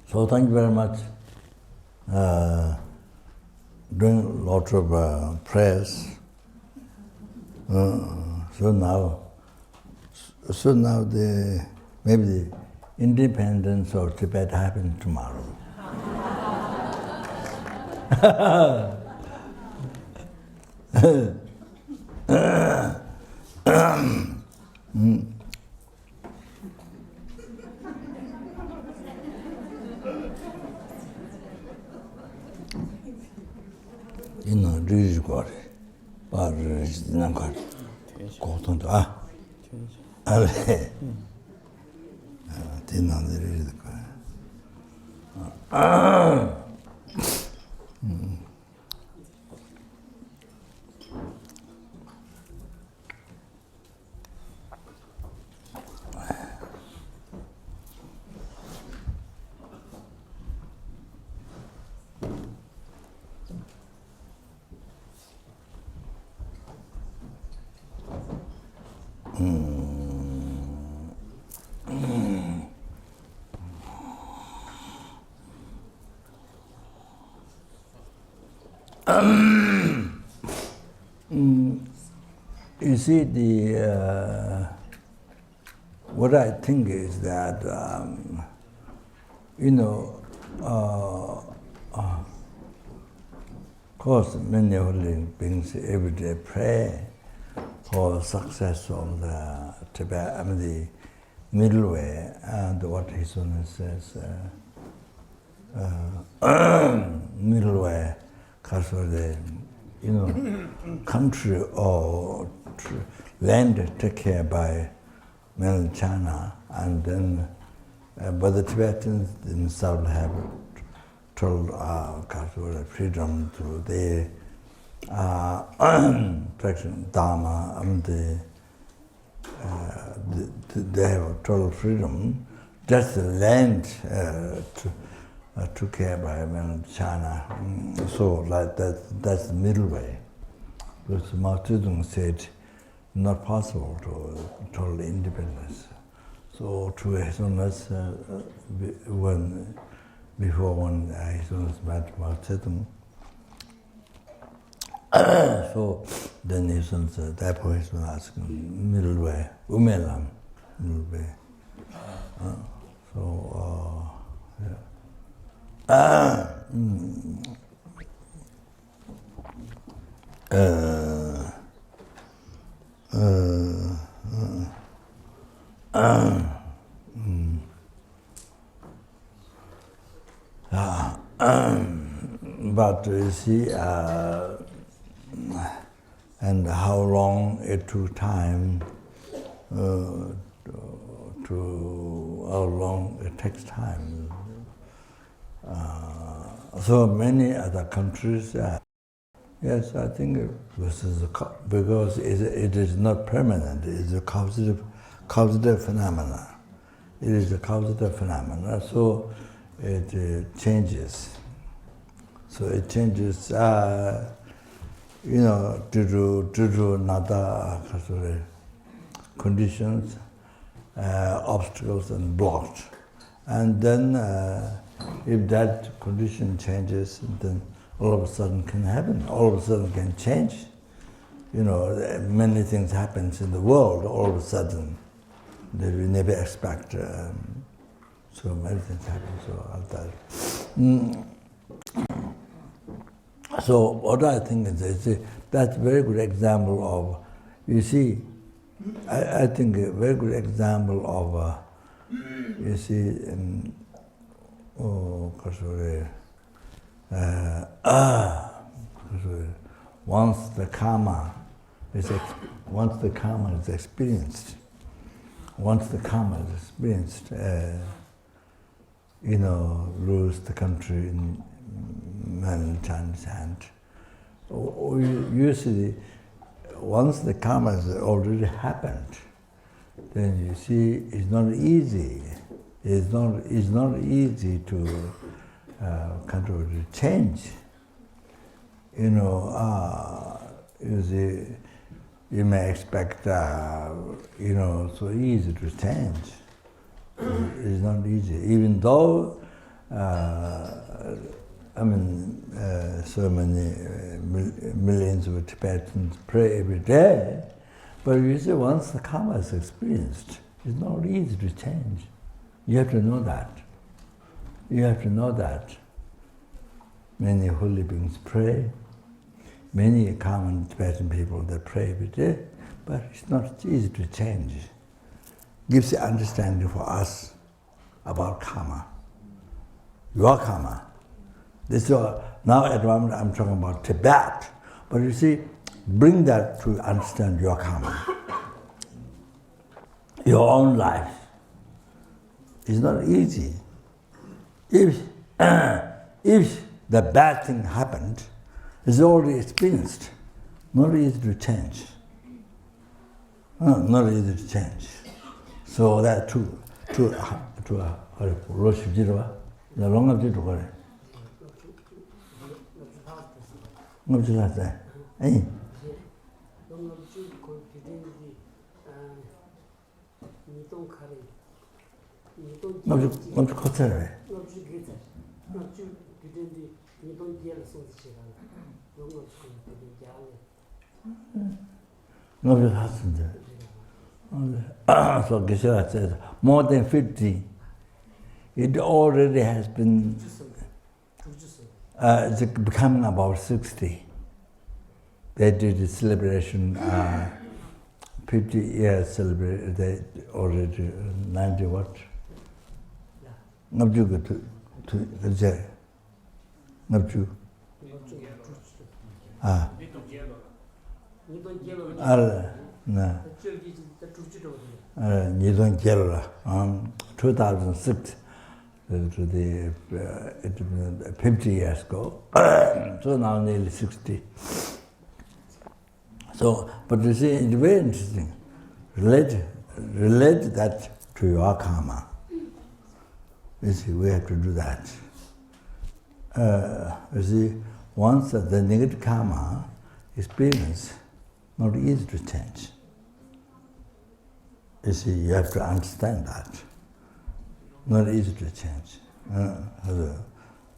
So thank you very much. Doing lots of prayers. So now maybe the independence of Tibet happens tomorrow. You see, what I think is that, of course, many holy beings every day pray for success of the Tibet, the middle way, and what His Holiness says, middle way, because of the country or land taken care by mainland China, and then but the Tibetans themselves have total freedom to their practice dharma, and they have total freedom. Just the land took care by mainland China. So like that's the middle way. Because Mao Zedong said, not possible to total independence. So to His Holiness, before when His Holiness met Mao Zedong, so then His Holiness, therefore His Holiness asked middle way, umelam, middle way. Yeah. But you see, and how long it took time how long it takes time. So many other countries, yes, I think this is because it is not permanent. It is a causative phenomena. It is a causative phenomena, so it changes. So it changes, due to another conditions, obstacles and blocks. And then if that condition changes, then all of a sudden can happen. All of a sudden can change. Many things happen in the world all of a sudden that we never expect. So many things happen. So what I think is that's a very good example of, you see, I think a very good example of, you see, once the karma is experienced, lose the country in mainland China's hand. Usually, once the karma has already happened, then you see it's not easy. It's not easy to change. you see, you may expect, so easy to change. It's not easy, even though, so many millions of Tibetans pray every day, but you see, once the karma is experienced, it's not easy to change. You have to know that. You have to know that. Many holy beings pray, many common Tibetan people, they pray every day, but it's not easy to change. Gives the understanding for us about karma, your karma. This now at the moment I'm talking about Tibet, but you see, bring that to understand your karma, your own life. It's not easy. If the bad thing happened, it's already experienced. Not easy to change. Not easy to change. So that to so Geshe says, more than 50, it already has been, it's becoming about 60. They did a celebration, 50 years celebration, they already 90 what? Ngabju go to Geshe. Ngabju. No. 2006, to the 50 years ago, so now nearly 60. So, but you see, it's very interesting. Relate that to your karma. You see, we have to do that. You see, once the negative karma experience, not easy to change. You see, you have to understand that. Not easy to change.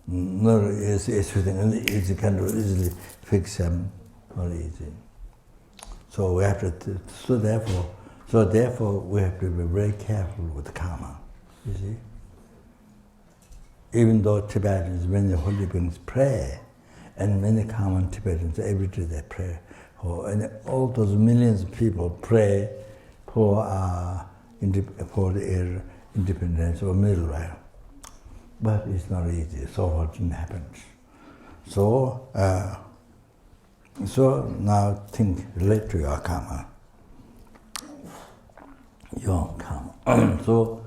Not easy, you can easily fix them. Not easy. So we have to. So therefore, we have to be very careful with karma. You see. Even though Tibetans, many holy beings pray, and many common Tibetans every day they pray, and all those millions of people pray for the independence or middle way. But it's not easy, so what didn't happen. So now relate to your karma. Your karma. So,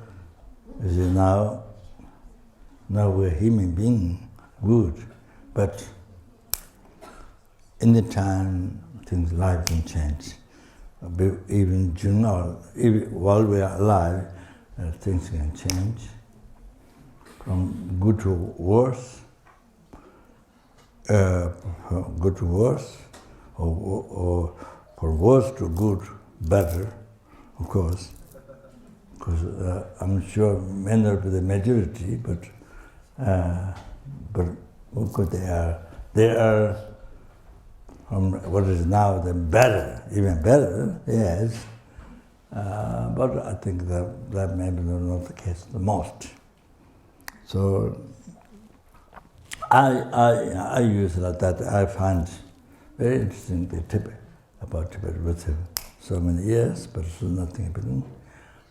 you see, now we're human being, good, but in the time, life can change. Even while we are alive, things can change from good to worse, or from worse to good, better, of course. Because I'm sure men are the majority, but of course they are. What is now the better, even better, yes. But I think that maybe not the case the most. So I use that. I find very interesting about Tibet with so many years, but still nothing happening.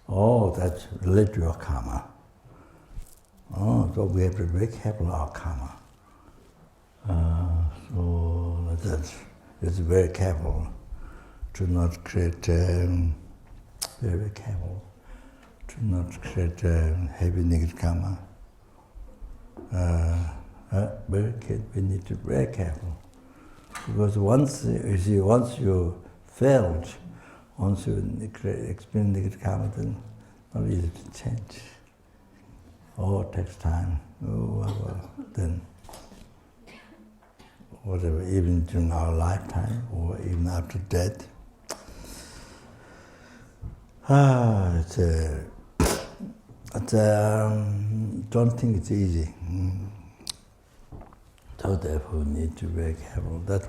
Oh, that's related to your karma. Oh, so we have to be very careful of our karma. So that's. It's very careful to not create, very careful to not create heavy negative karma. We need to be very careful. Because once you failed, once you experience negative karma, then not easy to change. Oh, it takes time. Then whatever, even during our lifetime or even after death. Don't think it's easy. So therefore, we need to be very careful. That's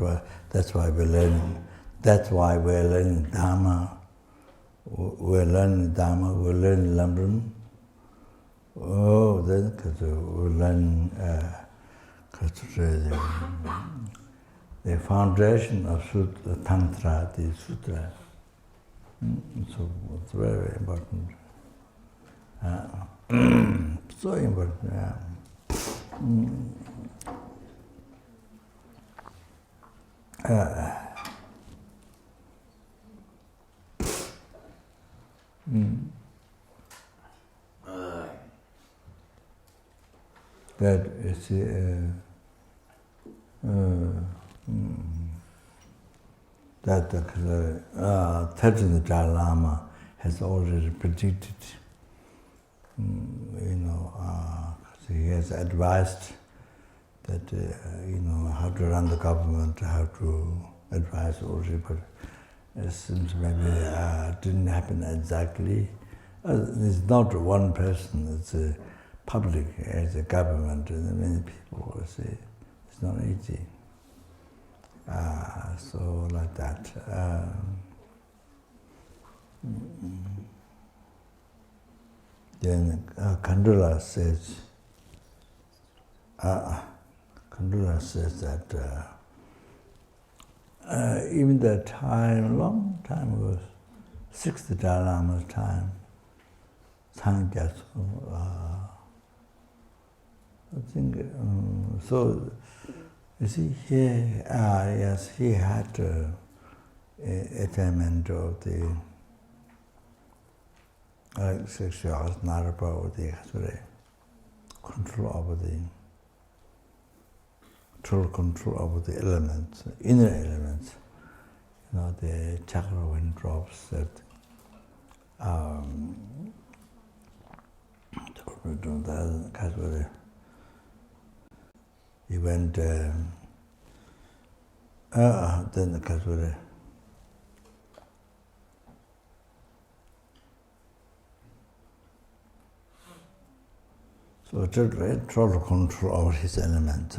why we're learning. That's why we're learning dharma. We're learning dharma. We're learning Lambram. Then because we're learning the foundation of sutra, tantra, the sutra. So it's very, very important. So important. Yeah. That is that the 13th Dalai Lama has already predicted. He has advised that how to run the government, how to advise already, but it seems maybe didn't happen exactly. It's not one person; it's a public, as a government, and many people will say it's not easy. So like that. Then Kandula says. Kandula says that even the time, long time ago, 60 Dalai Lama's time, Sangyatso, I think, so, you see, yes, he had attainment of the sexual narapa, or the control over the total control over the elements, inner elements. The chakra wind drops that he went then the Kasuri. So total control over his elements,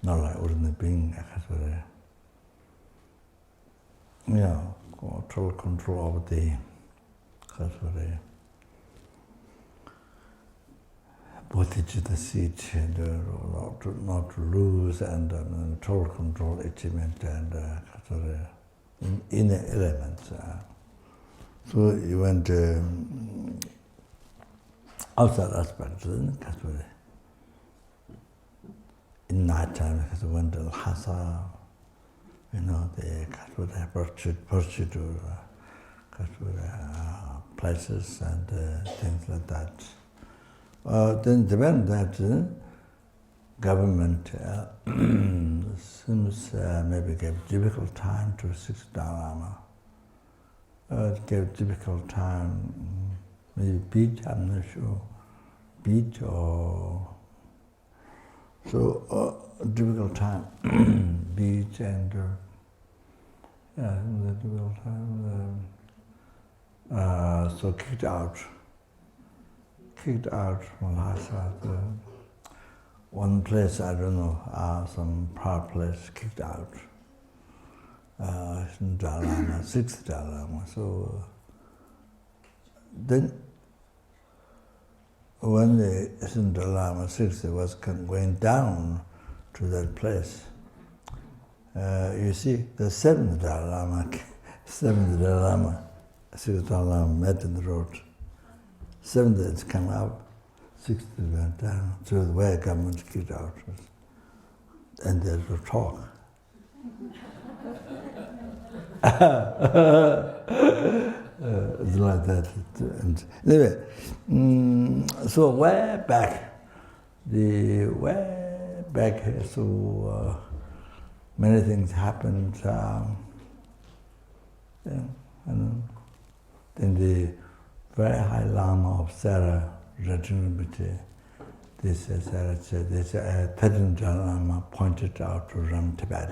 not like ordinary being, total control over the bodhicitta seat, and not to lose, and total control achievement, and inner elements. So he went outside aspects, in night time, because we went to Lhasa, the pursuit of places and things like that. Then when that government seems maybe gave difficult time to 6th Dalai Lama. It gave difficult time, maybe beat, I'm not sure, beat or so difficult time, beat and difficult time. So kicked out from Lhasa. One place, I don't know, some power place, kicked out. Dalai Lama, 6th Dalai Lama. So then, when the Dalai Lama 6th was going down to that place, you see, the 7th Dalai Lama, 6th Dalai Lama met in the road. 7th had come up, 6th went down, so the way government kicked out. And there's a talk. It's like that. And anyway, so way back, so many things happened. And then the very high Lama of Sarah, Rinpoche, this Third Dalai Lama pointed out to run Tibet.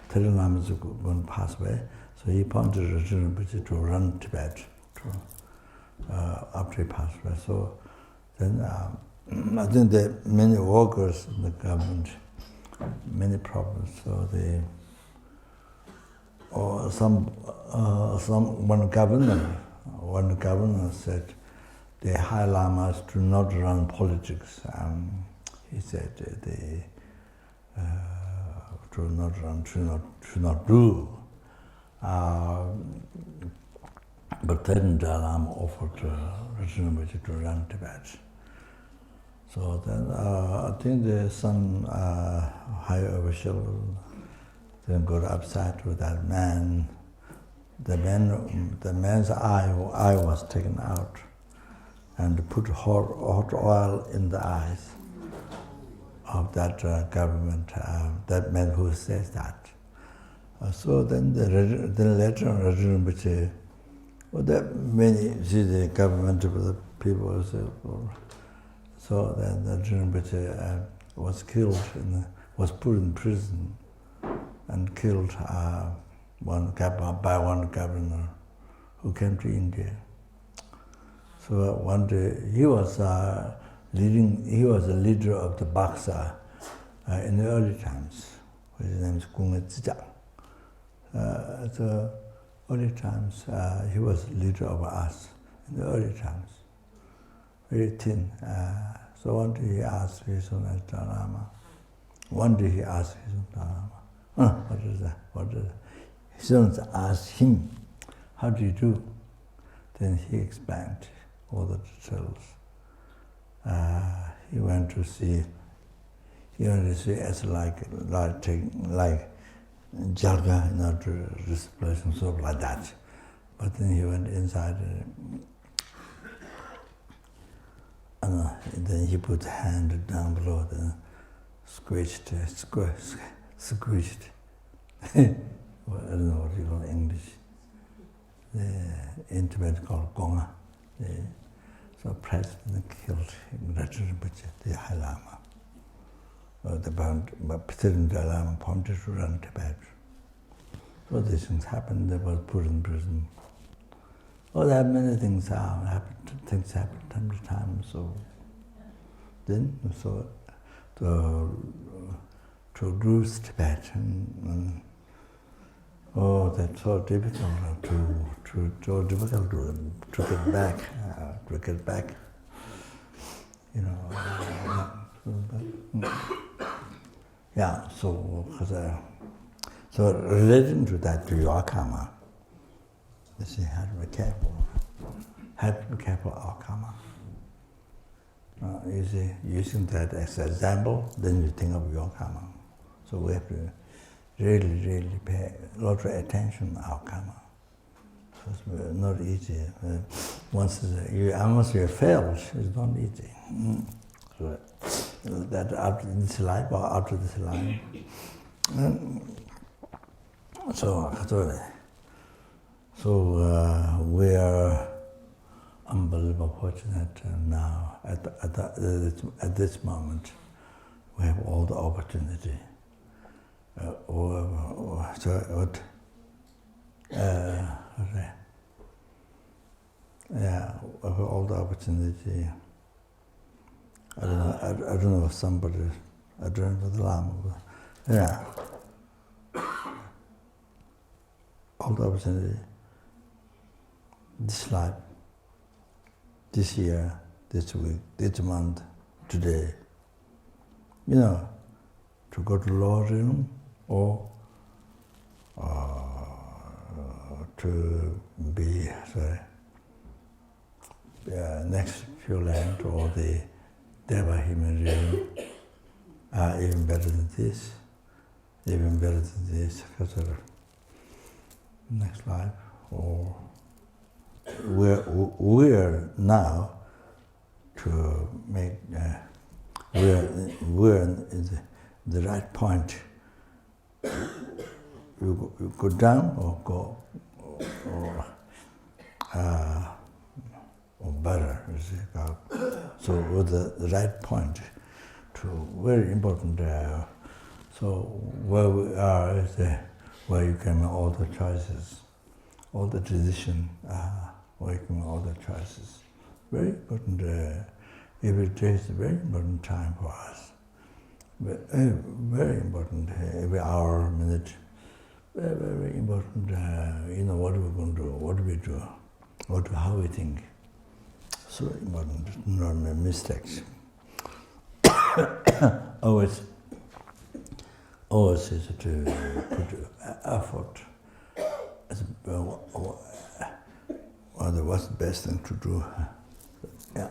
Third Dalai Lama is going to pass away, so he pointed to Rinpoche to run Tibet after he passed away. So then I think that many workers in the government, many problems. So they, or one governor said the high lamas do not run politics. He said they do not run, should not do. But then Dalai Lama offered Rinpoche to run Tibet. So then I think there's some high official then got upset with that man. The man's eye was taken out and put hot oil in the eyes of that government, that man who says that. So then later Rinpoche, well, that many, see the government people say, so then the Rinpoche was killed, was put in prison and killed by one governor who came to India. So one day he was a leader of the Baksa in the early times. His name is Zija. So early times he was leader of us in the early times. Very thin. So one day he asked his own Dalai Lama. What is that? What is that? His son asked him, how do you do? Then he explained all the details. He went to see as like Jalga, not this person, sort of like that. But then he went inside and then he put the hand down below, then squished. Well, I don't know what you call it in English. In Tibet called Gonga. So pressed and killed Rinpoche, the High Lama. The Third Dalai Lama pointed to run Tibet. So these things happened. They were put in prison. Oh, there are many things happen. Things happen time to time. So then, to lose Tibet, and that's so difficult to get back. You know. Yeah. So relating to that, to your karma, you see, have to be careful. Have to be careful of our karma. You see, using that as an example, then you think of your karma. So we have to really pay a lot of attention to our karma. So it's not easy. Once you fail, it's not easy. So that after this life or after this life. So we are unbelievably fortunate now. At this moment, we have all the opportunity. We have all the opportunity. I don't know if somebody, I don't know the Lama, but yeah. All the opportunity. This life, this year, this week, this month, today, to go to lower realm or to be next Pure Land or the Deva human realm are even better than this, because of next life, or we're now to make we're in the right point. You go down or go or better, you see. So with the right point, very important. So where we are is where you can make all the choices, all the decision, where you can make all the choices. Very important. Every day is a very important time for us. Very important. Every hour, minute. Very, very important. What we're going to do, what we do, how we think. So important. Not make mistakes. always is to put effort. What's the best thing to do? Yeah.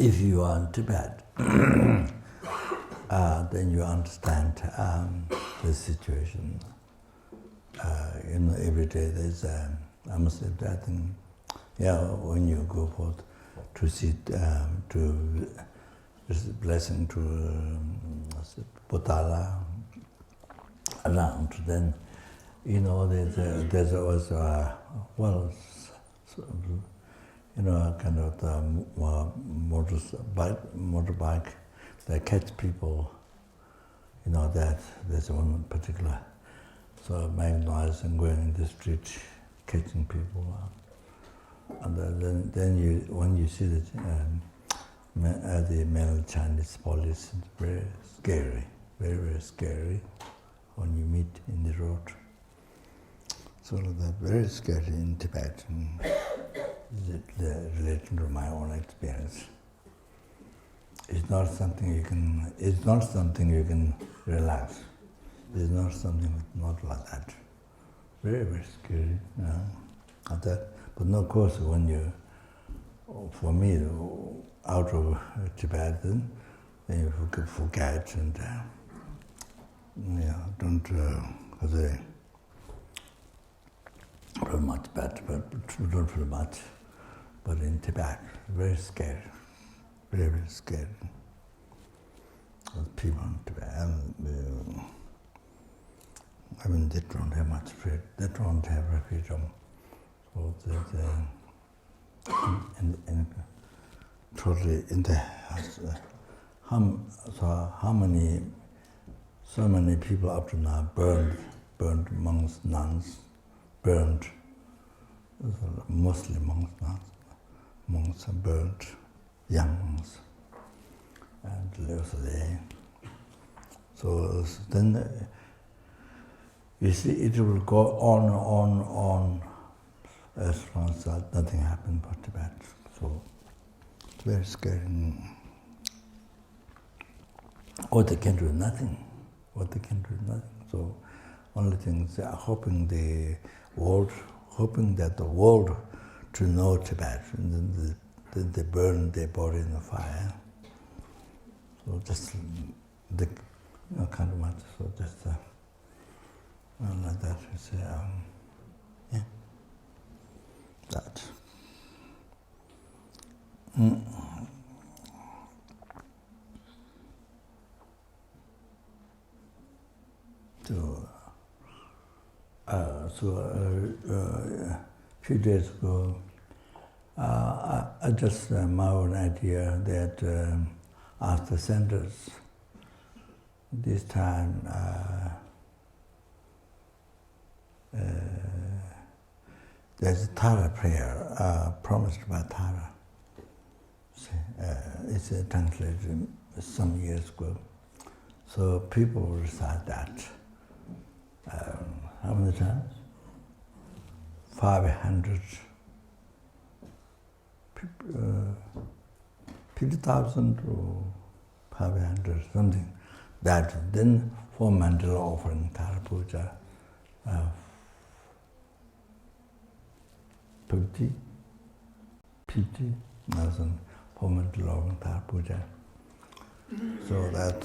if you are in Tibet, then you understand the situation. Every day there's I must say that thing. Yeah, when you go forth to sit, to blessing to Potala around, then there's always kind of the motorbike that catch people. That there's one particular. So make noise and going in the street, catching people. And then when you see the male Chinese police, it's very scary, very, very scary when you meet in the road. So that's very scary in Tibet, relating to my own experience. It's not something you can relax. It's not something not like that. Very, very scary. But no, of course, when for me, out of Tibet, then you forget and don't feel much better, but don't feel much. But in Tibet, very scary, very, very scary. People in Tibet, they don't have much freedom. They don't have freedom. So totally in the so many people up to now burned monks, nuns, burned, mostly monks are burned, young monks, and LZR. So then you see it will go on as long as nothing happened for Tibet. So it's very scary. Or they can do nothing. So only things are hoping that the world to know Tibet, and then they burn their body in the fire. So just kind of much. So just like that. It's, that. So a few days ago, I just my own idea that asked the centers this time. There's a Tara prayer promised by Tara. It's translated some years ago. So people recite that. How many times? 500. 50,000 or 500, something. That then for mandala offering, Tara Puja. 50,000 for mandala offering, Tara Puja. So that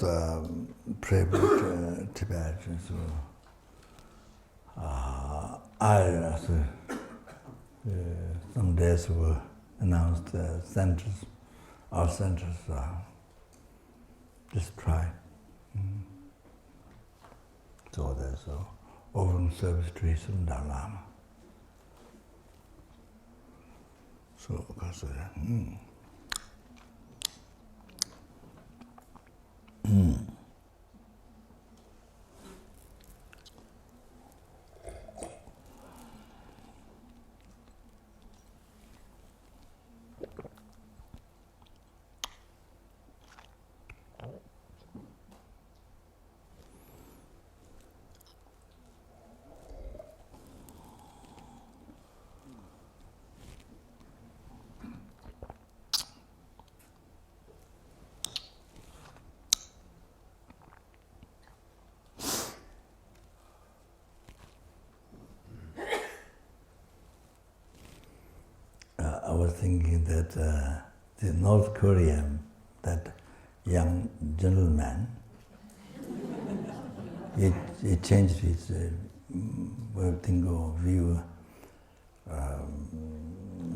pray about Tibet. So some days ago announced centers, our centers, just try. So there's offering service to His Dalai Lama. So because I was thinking that the North Korean, that young gentleman, he changed his view.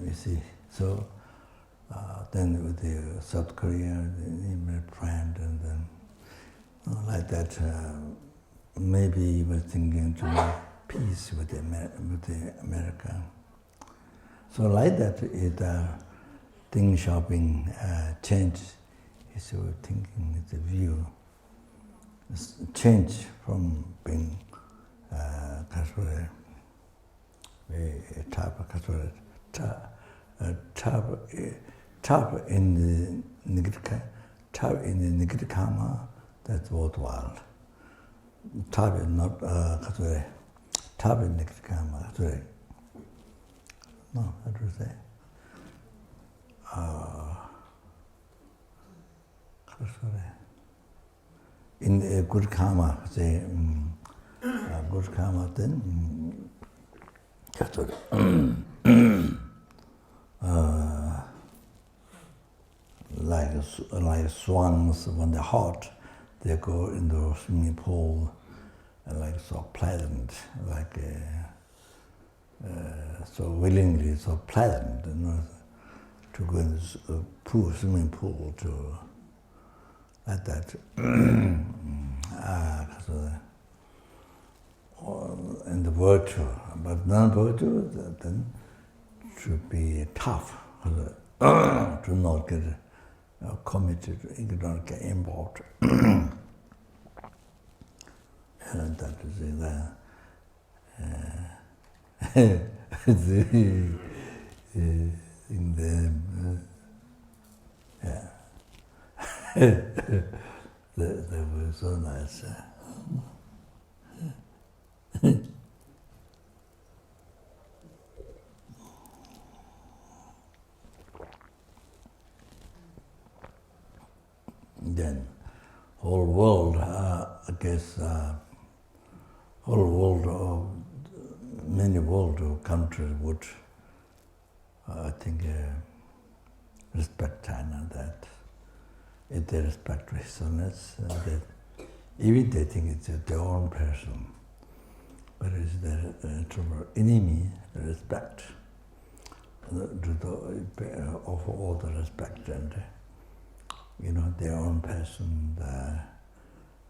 You see, so then with the South Korea, he made a friend, and then like that. Maybe he was thinking to make peace with America. So like that, thing shopping changed his thinking, his view. Change from being Kasure, top in the negative karma, that's worthwhile. Top is not Kasure. Top is negative karma, Kasure. No, how do you say? In the good karma, say, good karma, then, like swans, when they're hot, they go into a swimming pool, like so pleasant, like so willingly, so pleasant, to go in the pool, swimming pool, to like that. And the virtue, but non-virtue, then should be tough, to not get committed, you don't get involved. And that is in the yeah. That was so nice. Then, whole world, I guess, whole world of many world of countries would, I think, respect China. That if they respect Holiness, that even they think it's their own person, but it's their enemy, respect. Offer all the respect and their own person.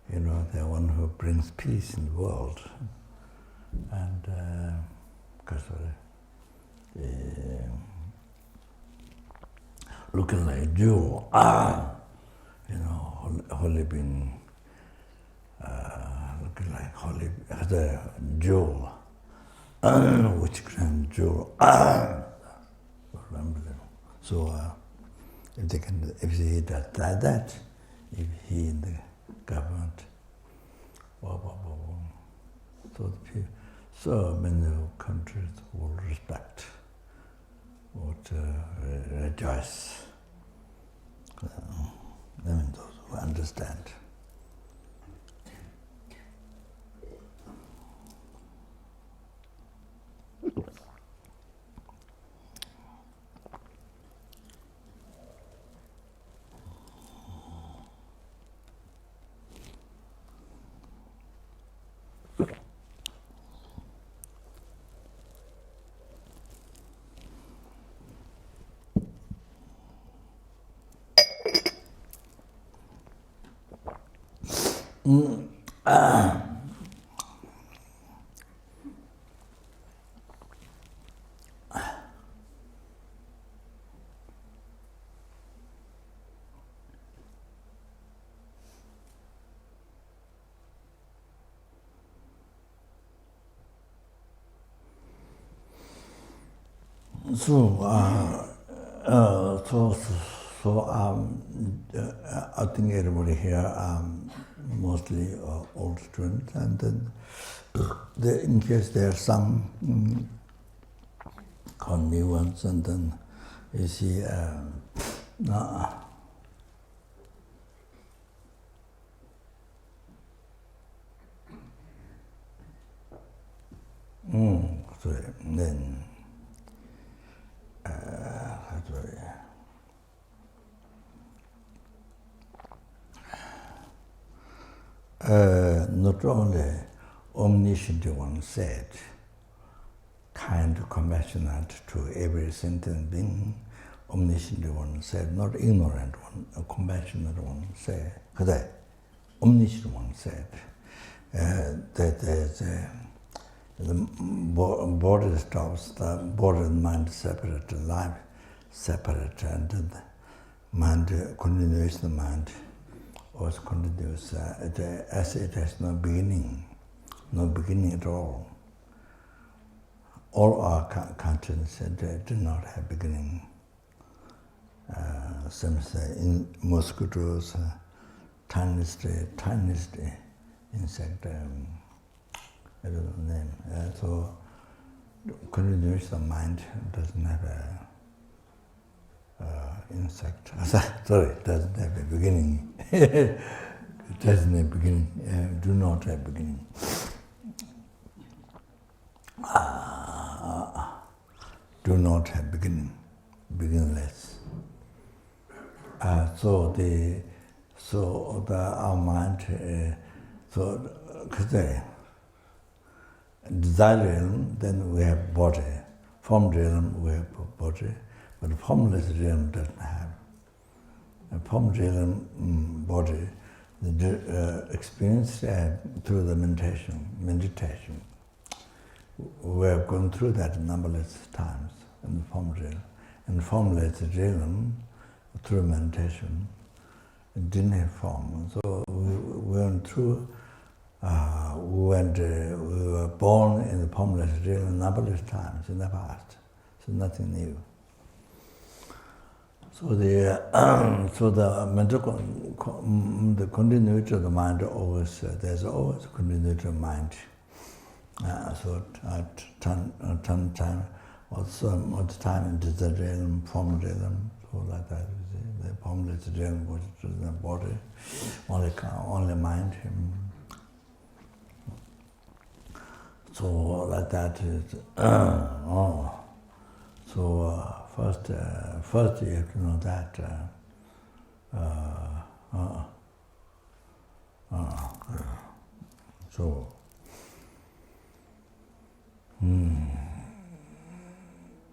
They're one who brings peace in the world, and looking like a jewel. Holy being, looking like holy, the jewel, which grand jewel. So if he does that, if he in the government, so many countries will respect, would rejoice. Those who understand. I think everybody here mostly old students, and then in case there are some new ones, and then you see then not only omniscient one said, kind, compassionate to every sentient being, omniscient one said, not ignorant one, a compassionate one said, 그래, omniscient one said, that there's the body stops, the body and mind separate, life separate, and the mind continues, the mind always continues, as it has no beginning at all. All our conscience do not have beginning. Some say in mosquitoes, tiniest insect, I don't know the name. So continuous the mind doesn't have a insect. Sorry, doesn't have a beginning. It doesn't have beginning. Do not have beginning. Do not have beginning, beginningless. Our mind, desire realm, then we have body. Form realm, we have body, but the formless realm doesn't have. A form realm body, the experience through the meditation. We have gone through that numberless times in the form realm. In formless realm, through meditation, it didn't have form. So we went through, we were born in the formless realm numberless times in the past. So nothing new. So the continuity of the mind always, there's always a continuity of mind. So at time, all the time in the realm, form realm, so like that. The formless realm was the body, only mind. So like that is. First you have to know that.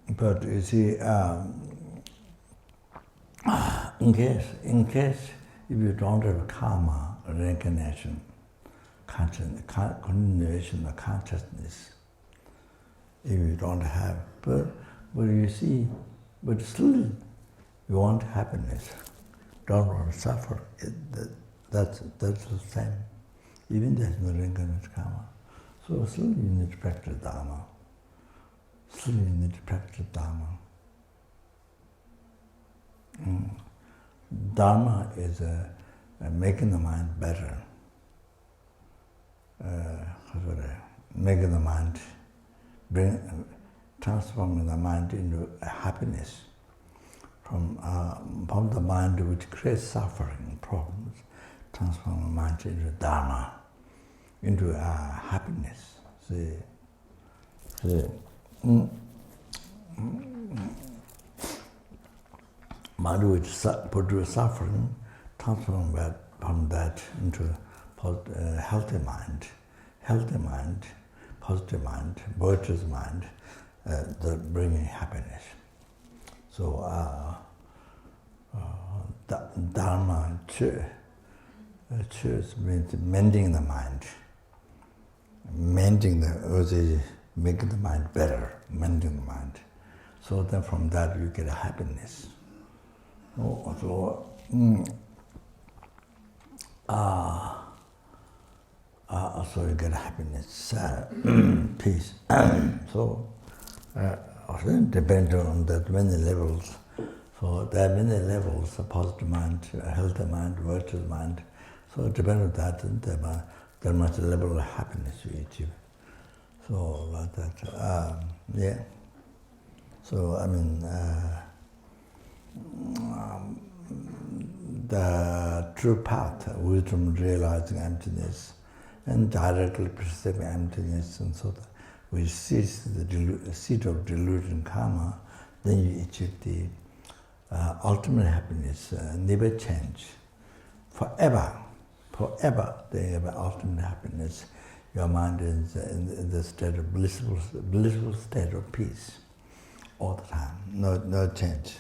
But you see, in case if you don't have karma, reincarnation, continuation of consciousness, if you don't have, but you see, but still you want happiness, don't want to suffer. That's the same. Even there's no reincarnation karma. So still you need to practice dharma. Still you need to practice dharma. Dharma is making the mind better. Making the mind, transforming the mind into happiness. From the mind which creates suffering, problems, transform the mind into dharma, into happiness. See. Mind which produces suffering, transform from that into healthy mind, positive mind, virtuous mind, that bringing happiness. So dharma, means mending the mind, making the mind better, mending the mind. So then from that you get happiness. So you get happiness, peace. So it depends on that many levels. So there are many levels: a positive mind, a healthy mind, virtuous mind. So it depends on that, and there must be a level of happiness you achieve. So like that, yeah. So I mean, the true path, wisdom, realizing emptiness, and directly perceiving emptiness, and so that we cease the seed of delusion, karma, then you achieve the ultimate happiness, never change, forever. forever. They have ultimate happiness. Your mind is in the state of blissful state of peace all the time. No change.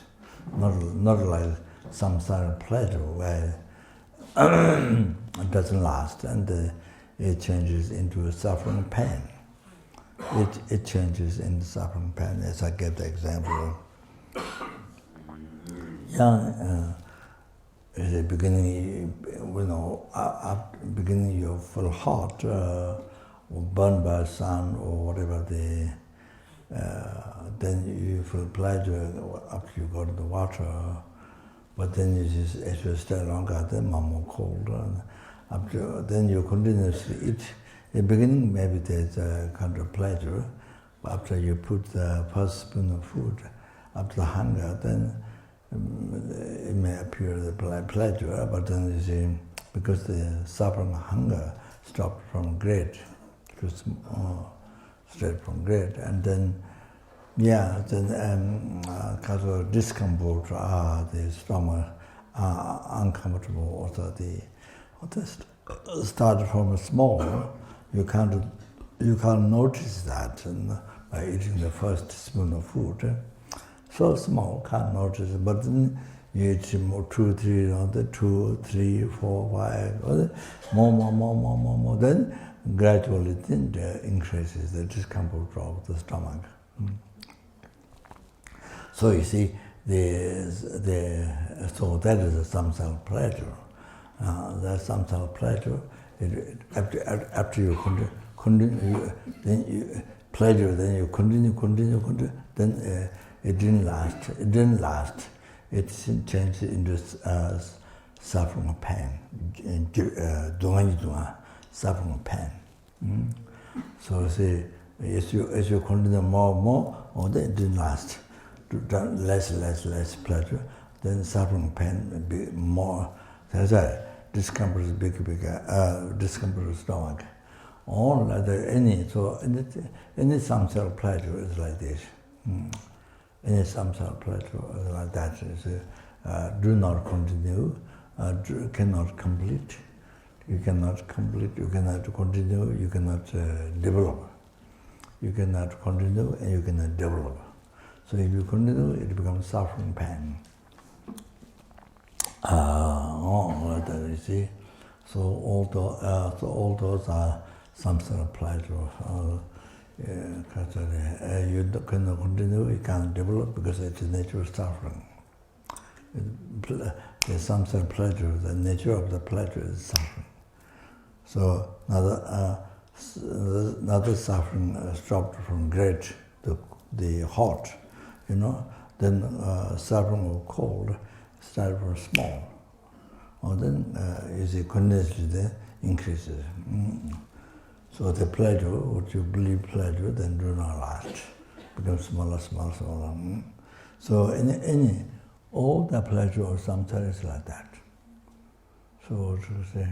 Not like some sort of pleasure where it doesn't last and it changes into suffering pain. It changes into suffering pain. As I gave the example, at the beginning, beginning you feel hot, or burned by the sun or whatever. Then you feel pleasure after you go to the water. But then as you stay longer, then more cold. And then you continuously eat. In the beginning, maybe there's a kind of pleasure. But after you put the first spoon of food, after the hunger, then it may appear the pleasure. But then you see, because the suffering hunger stopped from great to straight from great, and then kind of discomfort, the stomach, uncomfortable, also started from small. You can't notice that by eating the first spoon of food. So small, can't notice it, but then you eat more, 2, 3, 2, 3, 4, 5, more. Then gradually then increases the discomfort of the stomach. So you see, so that is a samsara pleasure. That samsara pleasure, after you continue, then you pleasure, then you continue, then it didn't last. It changed into suffering pain, suffering pain. So see, as you continue more, then it didn't last. Less pleasure, then suffering pain be more. There's a discomfort is bigger, discomfort of stomach. All other any samsara pleasure is like this. Any samsara pleasure is like that. Do not continue, cannot complete. You cannot complete. You cannot continue. You cannot develop. You cannot continue, and you cannot develop. So if you continue, it becomes suffering pain. Like that, you see. So all those are samsara pleasure. You cannot continue, you can't develop because it's the nature of suffering. The samsara pleasure, the nature of the pleasure is suffering. So another suffering stopped from great, the hot, then suffering of cold started from small. Or then you see continuously then increases. So the pleasure, what you believe pleasure, then do not last. Becomes smaller. So all the pleasure of samsara is like that. So to say,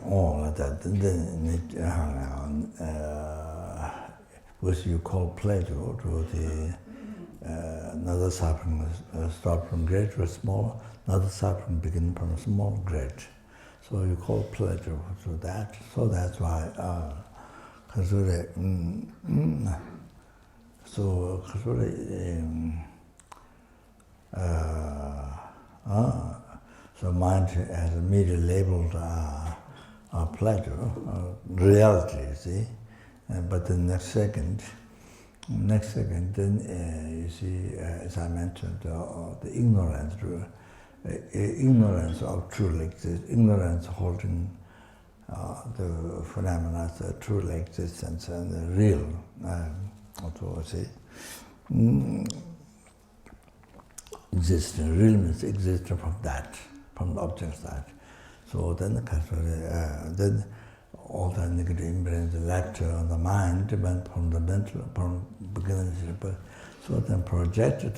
all like that. Then which you call pleasure to the another suffering start from great to small, another suffering begin from small great. So you call pleasure to that. So that's why so mind has immediately labeled pleasure, reality, you see. But the next second, then you see, as I mentioned, the ignorance of truly existence, ignorance holding the phenomena as truly existence and the real. Also, see, existence, realness exists from that, from the objects that. So then then all the negative imprints left on the mind went from the mental, from beginning. So then projected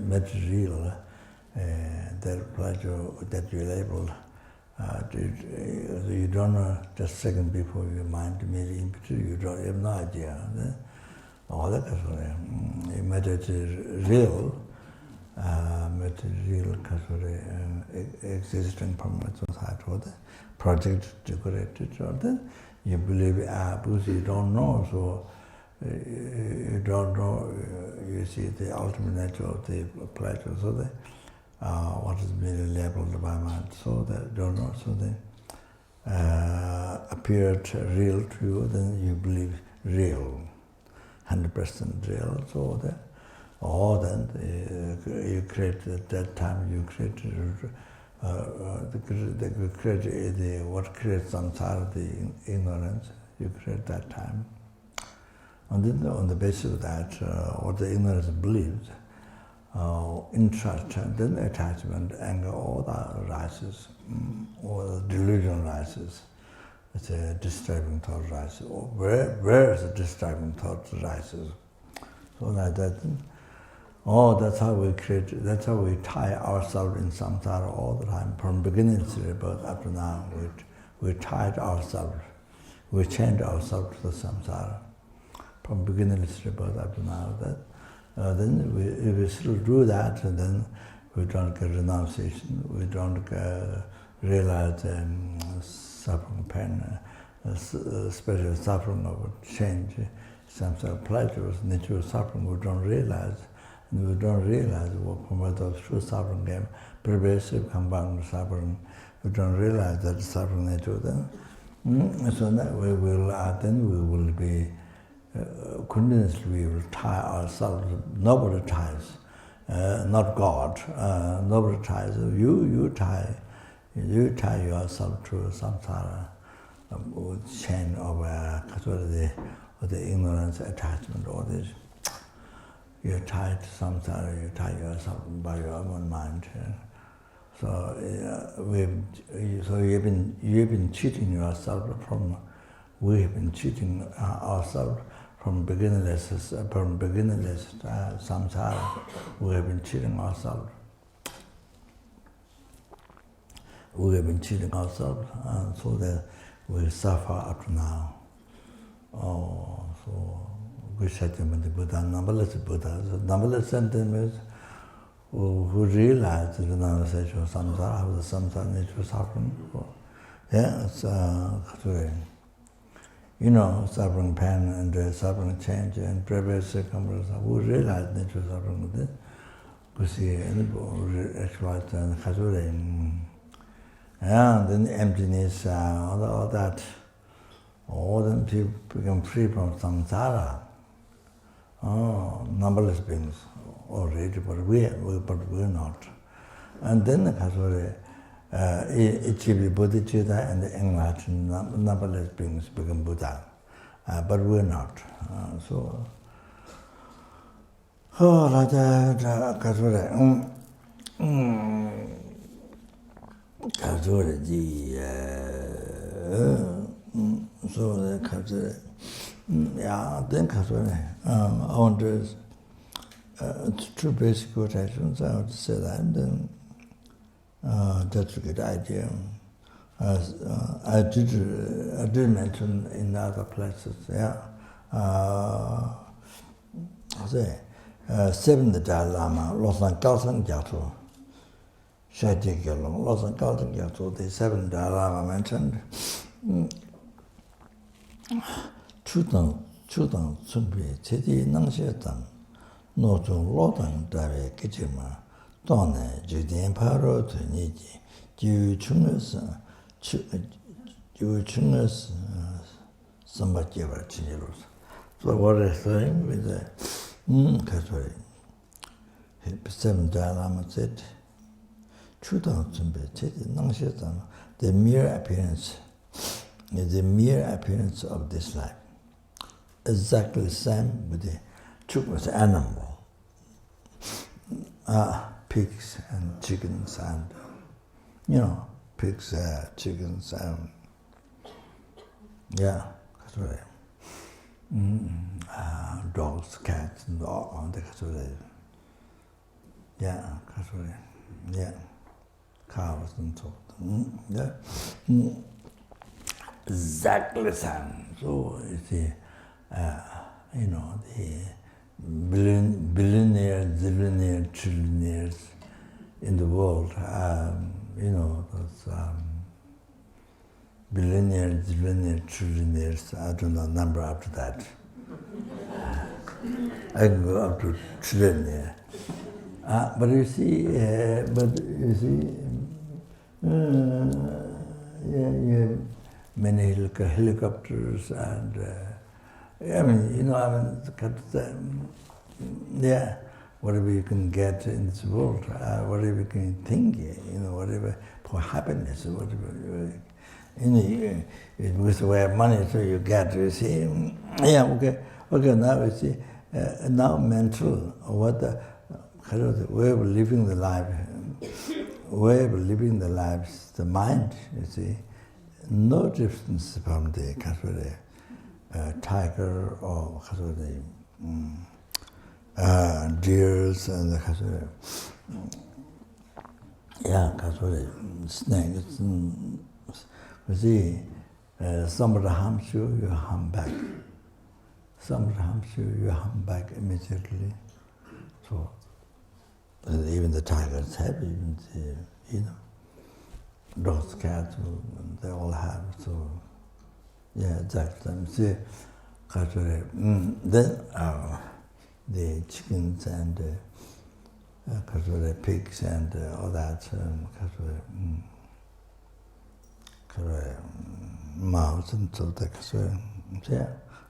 material, that pleasure that you label, you don't know just a second before your mind made image, you have no idea. all that kasore material existing permanent society or the project decorated or the you believe because you don't know, so you don't know, you see the ultimate nature of the pleasure, so the what is being labeled by mind, so that don't know, so they appeared real to you, then you believe real, 100% real, so that then you create at that time you create what creates samsara, the ignorance you create that time, and then on the basis of that what the ignorance believes, interest, then attachment, anger, all that rises, all the delusion rises. It's a disturbing thought rises. Where is the disturbing thought rises? So like that. That's how we create. That's how we tie ourselves in samsara all the time. From beginning to rebirth up to now, we tied ourselves. We chained ourselves to the samsara. From beginning to rebirth up to now. Then if we still do that, then we don't get renunciation. We don't realize suffering, pain, special suffering of change, samsara pleasures, nature of suffering. We don't realize. And we don't realize what promotes those true suffering game, pervasive compound suffering. We don't realize that suffering nature then. So that we will then we will be continuously we will tie ourselves. Nobody ties, not God. Nobody ties. You tie yourself to samsara chain of the ignorance, attachment, all this. You're tied to samsara, you tie yourself by your own mind. So you've been cheating yourself from. We've been cheating ourselves from beginningless samsara. We have been cheating ourselves. We have been cheating ourselves, so that we suffer up to now. We said to the Buddha, numberless Buddhas, numberless sentiments who realize the renunciation of samsara, how the samsara nature of suffering. Suffering pain and suffering change and previous circumstances, who realize the nature of suffering. We see actualize and then emptiness, all that. All them people become free from samsara. Numberless beings already, but we're not. And then the achieve bodhicitta and the enlightened numberless beings become Buddha, but we're not. Like that, so the then I want to two basic quotations. I would say that, and then that's a good idea. I did mention in other places. Seventh Dalai Lama, Losang Galsang Gyatso, Shadi Gyalong, Losang Galsang Gyatso. The seventh Dalai Lama mentioned. Chudang Tsumbi, Chedi Nangshetan, Nochung Lodang Dave Kichima, Done, Judin Paro to Niji, Ju Chungus, somebody ever Chinelus. So what I'm saying with the seven Dalai Lama said, Chudang Tsumbi, Chedi Nangshetan, the mere appearance is the mere appearance of this life. Exactly the same with the chukmas animal, pigs and chickens and, pigs, chickens and, that's right. Dogs, cats, and all that's right. That's right. Cows and so on. Exactly the same. So you see, the billionaires, zillionaires, trillionaires in the world, those billionaires, zillionaires, trillionaires, I don't know number after that. I can go up to trillionaire. But you see, you have many helicopters and, whatever you can get in this world, whatever you can think, whatever for happiness, whatever, with the way of money, so you get, you see, okay, now you see, now mental, what the way of living the life, the mind, you see, no difference from the tiger or deers and the snakes. You see, somebody harms you, you harm back. Somebody harms you, you harm back immediately. So even the tigers have, even the, dogs, cats, they all have. So yeah, exactly. See, then the chickens and pigs and all that, mouse and so that,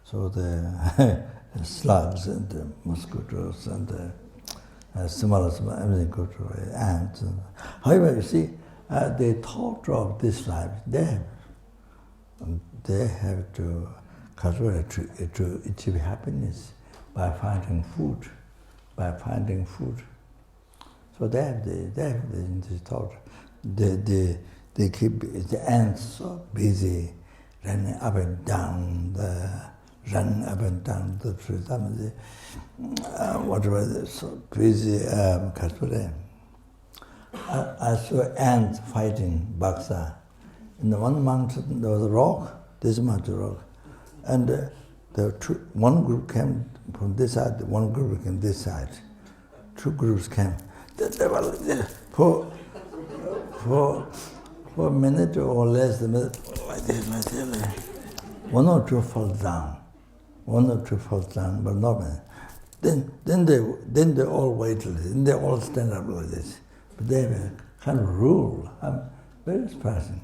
so the slugs and the mosquitoes and small everything go to ants. However, you see, the thought of this life, they have to achieve happiness by finding food, So they have the thought. They keep the ants so busy running up and down the trees. Whatever, so busy. I saw ants fighting Baksa. In the one mountain there was a rock, this mountain rock, and one group came from this side, one group came this side. Two groups came. They were for a minute or less than a minute, like this. One or two fall down, but not many. Then they all wait a little, then they all stand up like this. But they have a kind of rule. Very surprising.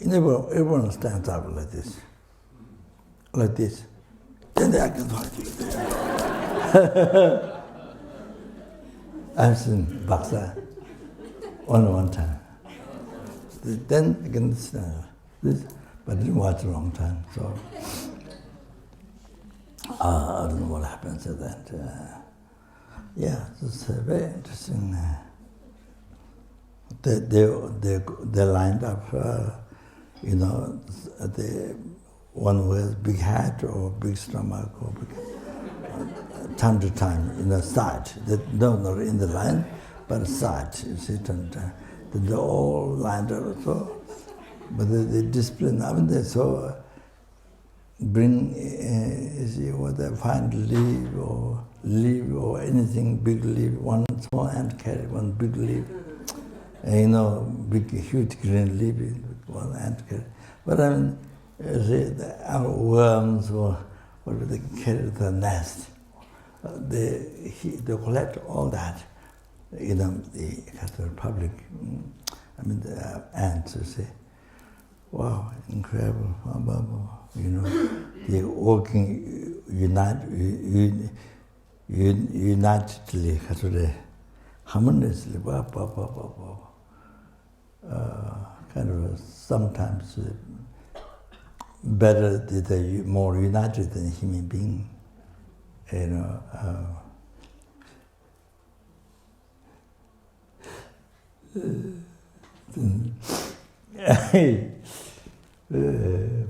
Everyone stands up like this. Then they act like this. I've seen Baksa only one time. Then again this, but I didn't watch a long time, so I don't know what happens to that. It's very interesting. They lined up, the one with big hat or big stomach or big, time to time in the side. Not in the line, but side. You see, time to time. They all lined up, so, but the discipline. They so bring, what they find leaf or anything big leaf. One small ant carry one big leaf. Big, huge green leaf, one ant carry. But our worms or whatever they carry to the nest, they collect all that. The public, the ants, you see. Wow, incredible. They're working unitedly, harmoniously, kind of sometimes better, they're more united than human being,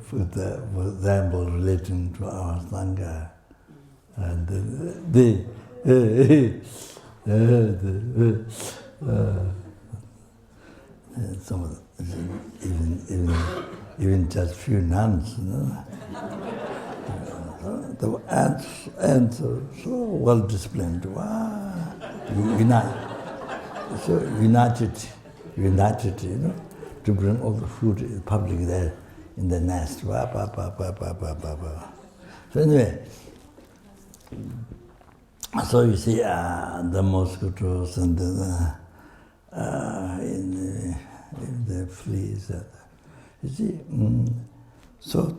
for example, relating to our Sangha, and some of even just few nuns, the ants are so well disciplined. Wow. United, to bring all the food public there in the nest. So anyway, so you see the mosquitoes and the fleas. You see, so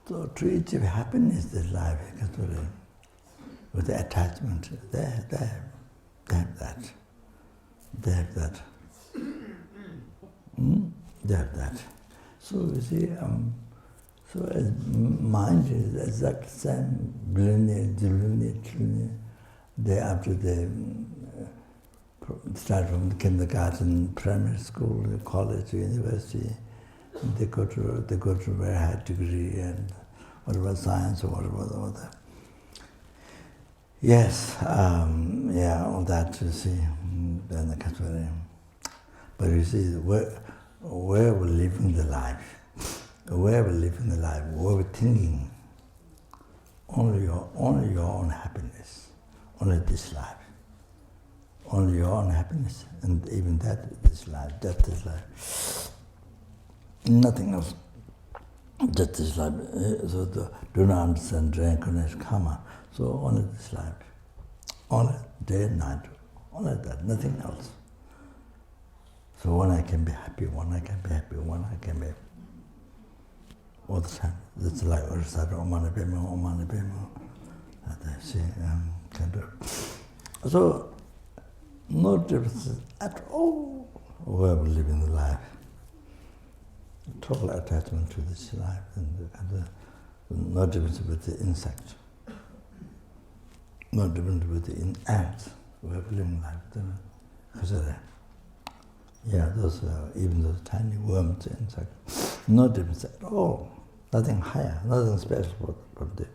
to achieve happiness in life, with the attachment, they have that. They have that. They have that. So you see, so as mind is exactly the same, billionaire, they after they start from the kindergarten, primary school, college, university, they go to a very high degree and whatever science or whatever. Yes, all that you see, then the Catholic. But you see, where we're living the life, where we're thinking, only your own happiness, only this life, only your own happiness, and even that this life, nothing else. That is life. So do not understand reincarnation, karma. So only this life, only day and night, only that, nothing else. So one I can be happy, one I can be all the time. That's like Omana Bema. So no difference at all where we live in the life. Total attachment to this life, and no difference with the insect, no difference with the ants who have living life. Yeah, those even those tiny worms, insects, no difference at all. Nothing higher, nothing special for them.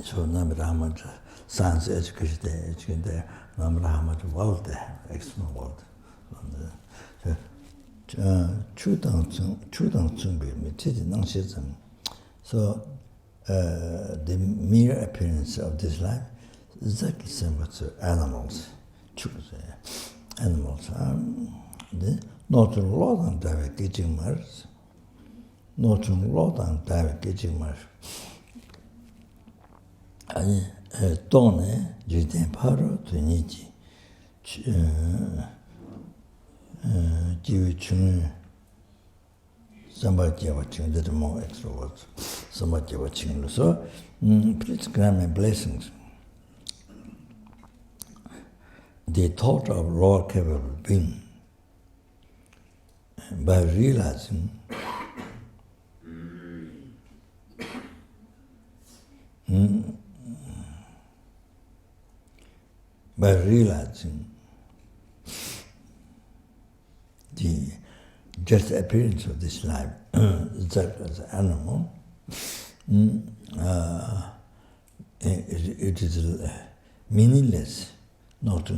So no matter how much science education there, no matter how much world they have, external world. So the mere appearance of this life is exactly the same with animals. Animals not long time getting married, not long time getting married. And don't you paro to niji. Somebody watching the more extroverts, somebody watching. So, please grant me blessings. The thought of lower capable being, by realizing the just appearance of this life, that as an animal, it is meaningless, not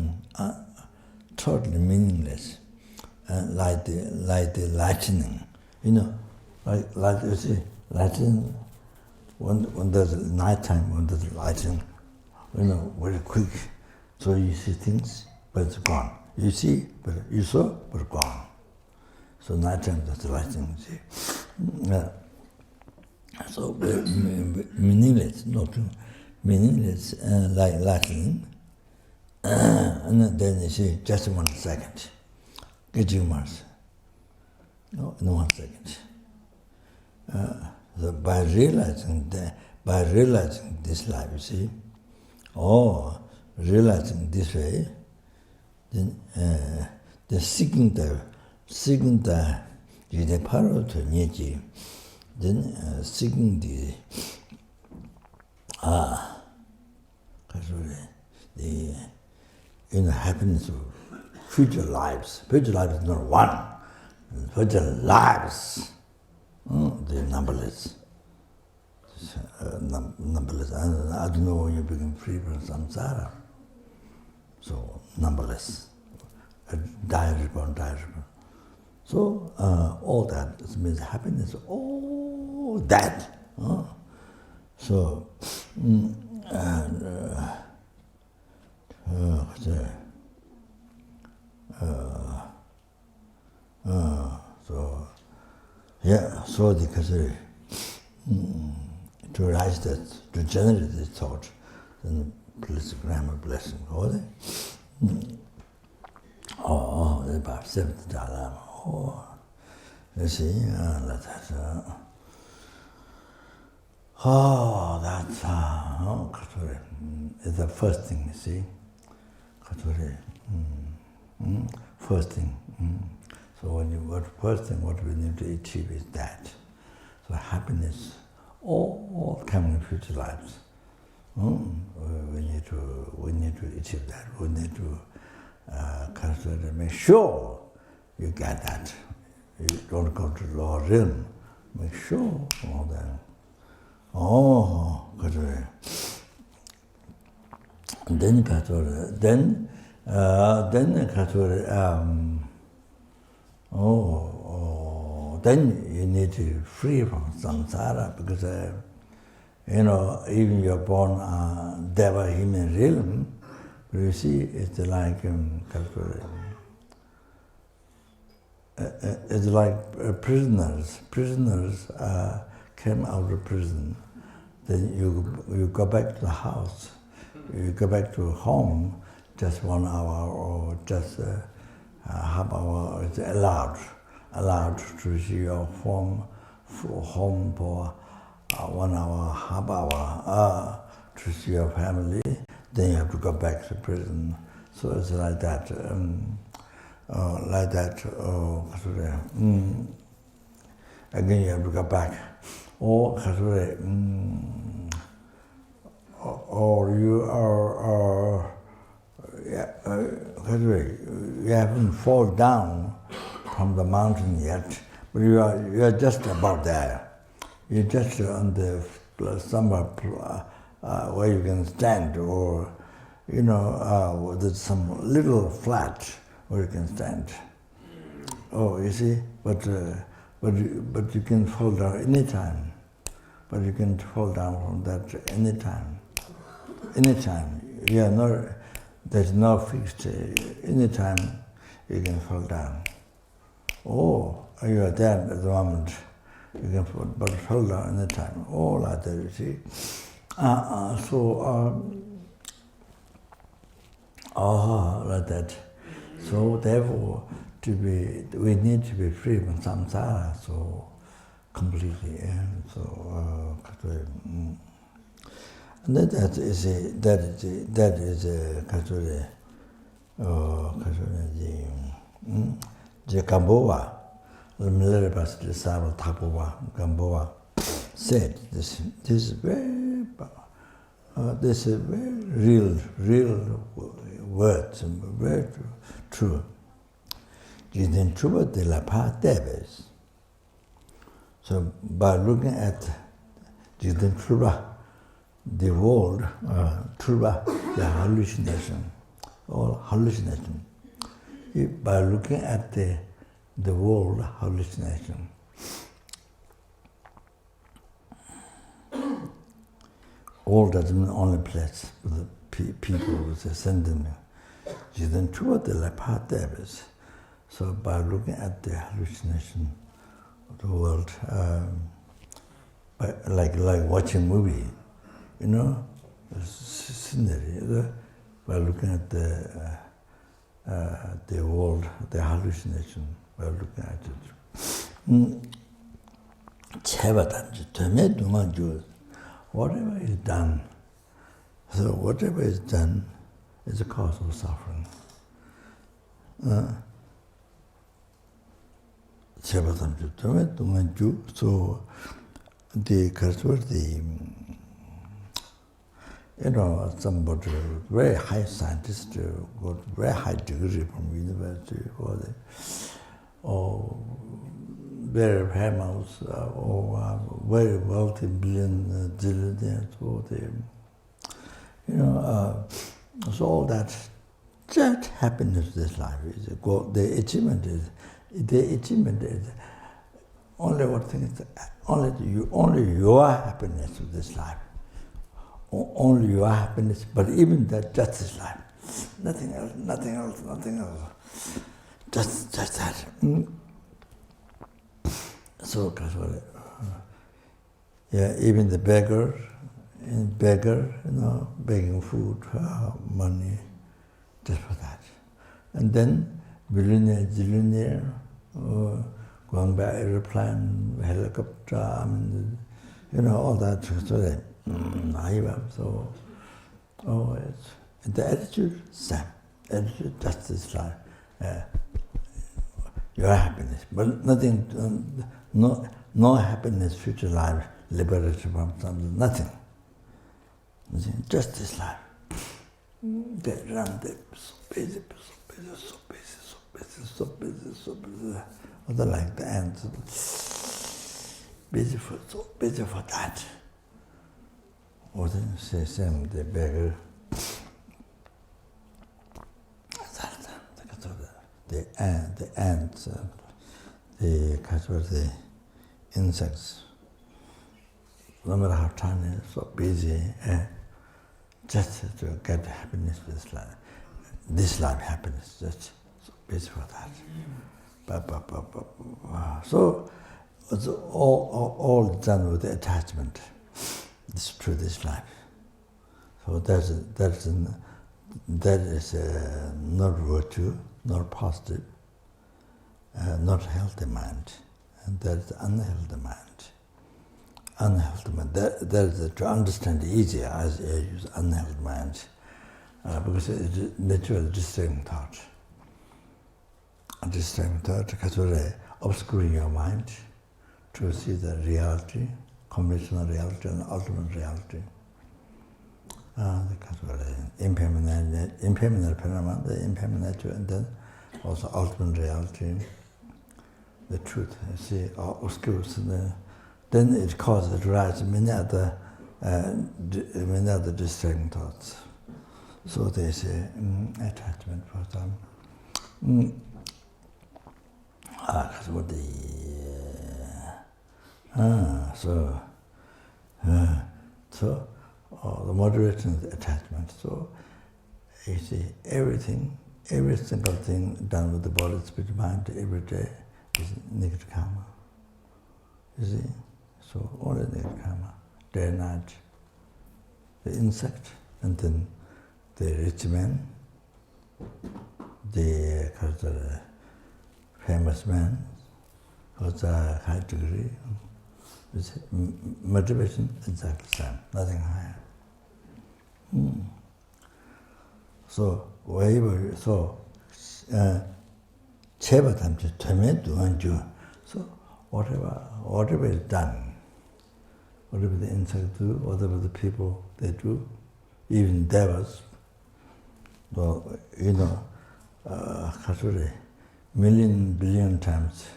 totally meaningless, like the lightning, like you see lightning. When there's nighttime, when there's lightning, very quick, so you see things, but it's gone. You see, but you saw, but gone. So nighttime, that's the lightning, you see. So meaningless, not meaningless, like lightning. And then you see, just 1 second, getting Mars. No, in 1 second. So by realizing this life, you see, realizing this way, then the seeking the power to nieji, then seeking the happiness of future lives. Future life is not one. Future lives, they're numberless. Numberless. I don't know when you become free from samsara. So numberless. Diary-born. So all that means happiness. All that So, and so yeah, so the Kasari to rise that, to generate this thought, then please grant a blessing. The about seventh Dalai. You see, like that. That's Kasari. It's the first thing, you see. Kasari. First thing. So first thing what we need to achieve is that. So happiness, all coming future lives. We need to achieve that. We need to consider, make sure you get that. You don't go to the lower realm. Make sure all that. Then you need to free from samsara because even you're born Deva human realm, but you see it's like it's like prisoners. Prisoners came out of prison. Then you go back to the house. You go back to home just 1 hour or just half hour. It's allowed to see your home for 1 hour, half hour to see your family. Then you have to go back to prison. So it's like that. Again, you have to go back. Or you are you haven't fallen down from the mountain yet, but you are just about there. You're just on the somewhere where you can stand, or there's some little flat where you can stand. You see, but you can fall down anytime. But you can fall down from that anytime. Anytime. There's no fixed. Anytime you can fall down. You are there at the moment. You can fall down anytime. Like that, you see. Like that. So therefore, we need to be free from samsara. So completely. And that is the Gamboa, the military pastor Sava Tapowa, Gamboa, said this is very real words, very true. Jidin Truba de la Paz Debes. So by looking at Jidin Truba, the world, Truba, the hallucination, all hallucination. By looking at the world hallucination, all doesn't only place for the people with ascendant. Jidin Truba de la Paz Debes. So by looking at the hallucination of the world, like watching a movie, scenery, by looking at the world, the hallucination, by looking at it. Whatever is done, so whatever is done is a cause of suffering. So the somebody very high scientist got very high degree from university, or very famous, or very wealthy billionaires, so all that happiness in this life is the achievement is only one thing is only your happiness of this life. Only your happiness, but even that, just this life. Nothing else, nothing else, nothing else. Just that. So, yeah, even the beggar, begging food, money, just for that. And then billionaire, zillionaire, going by aeroplane, helicopter, all that. So that, it's the attitude, same. Attitude, just this life. Your happiness, but nothing, no happiness, future life, liberated from something, nothing. Just this life. They run, they're so busy. Other like the ants, so busy for that. Or then say same, the beggar. The ants, the insects, no matter how tiny, so busy, just to get happiness with this life happiness, just so busy for that. So it's all done with the attachment to this life. So that is not virtue, not positive, not healthy mind, and that is unhealthy mind. Unhealthy mind. That is to understand easier as you use unhealthy mind, because it is naturally distracting thought. Distracting thought, because we're obscuring your mind to see the reality, conventional reality and ultimate reality. Because we're impermanent phenomenon, the impermanent nature, and then also ultimate reality, the truth. You see, obscures, then it causes rise many other distracting thoughts. So they say attachment for some. Because what so the moderation is attachment. So you see, every single thing done with the body, spirit, mind every day is negative karma. You see, so only negative karma, day and night. The insect, and then the rich man, the famous man, who's a high degree. Motivation exactly the same, nothing higher. So wherever so whatever is done, whatever the insects do, whatever the people they do, even devas, million, billion times,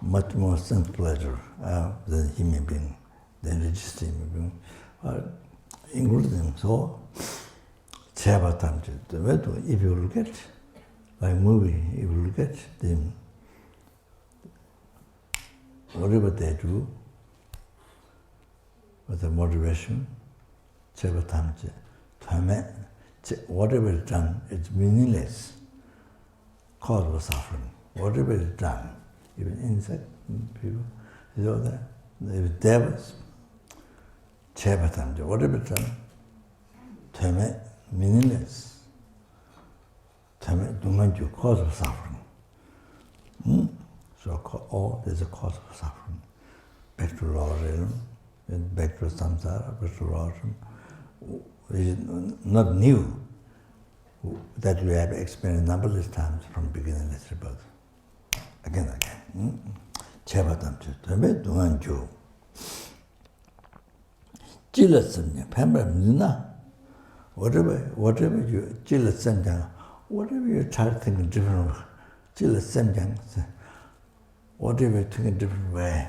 much more sense pleasure than human being, than religious human being, including so. If you look at, like movie, if you look at them, whatever they do, with the motivation, whatever is done, it's meaningless, cause of suffering. Whatever is done, even insect people, is all that. If devils, whatever is done, meaningless. Cause of suffering. So there's a cause of suffering. Back to raw realm, back to samsara, back to raw realm. It is not new that we have experienced numberless times from beginningless rebirth. Again. Whatever you whatever you try to think in different whatever you think in different way,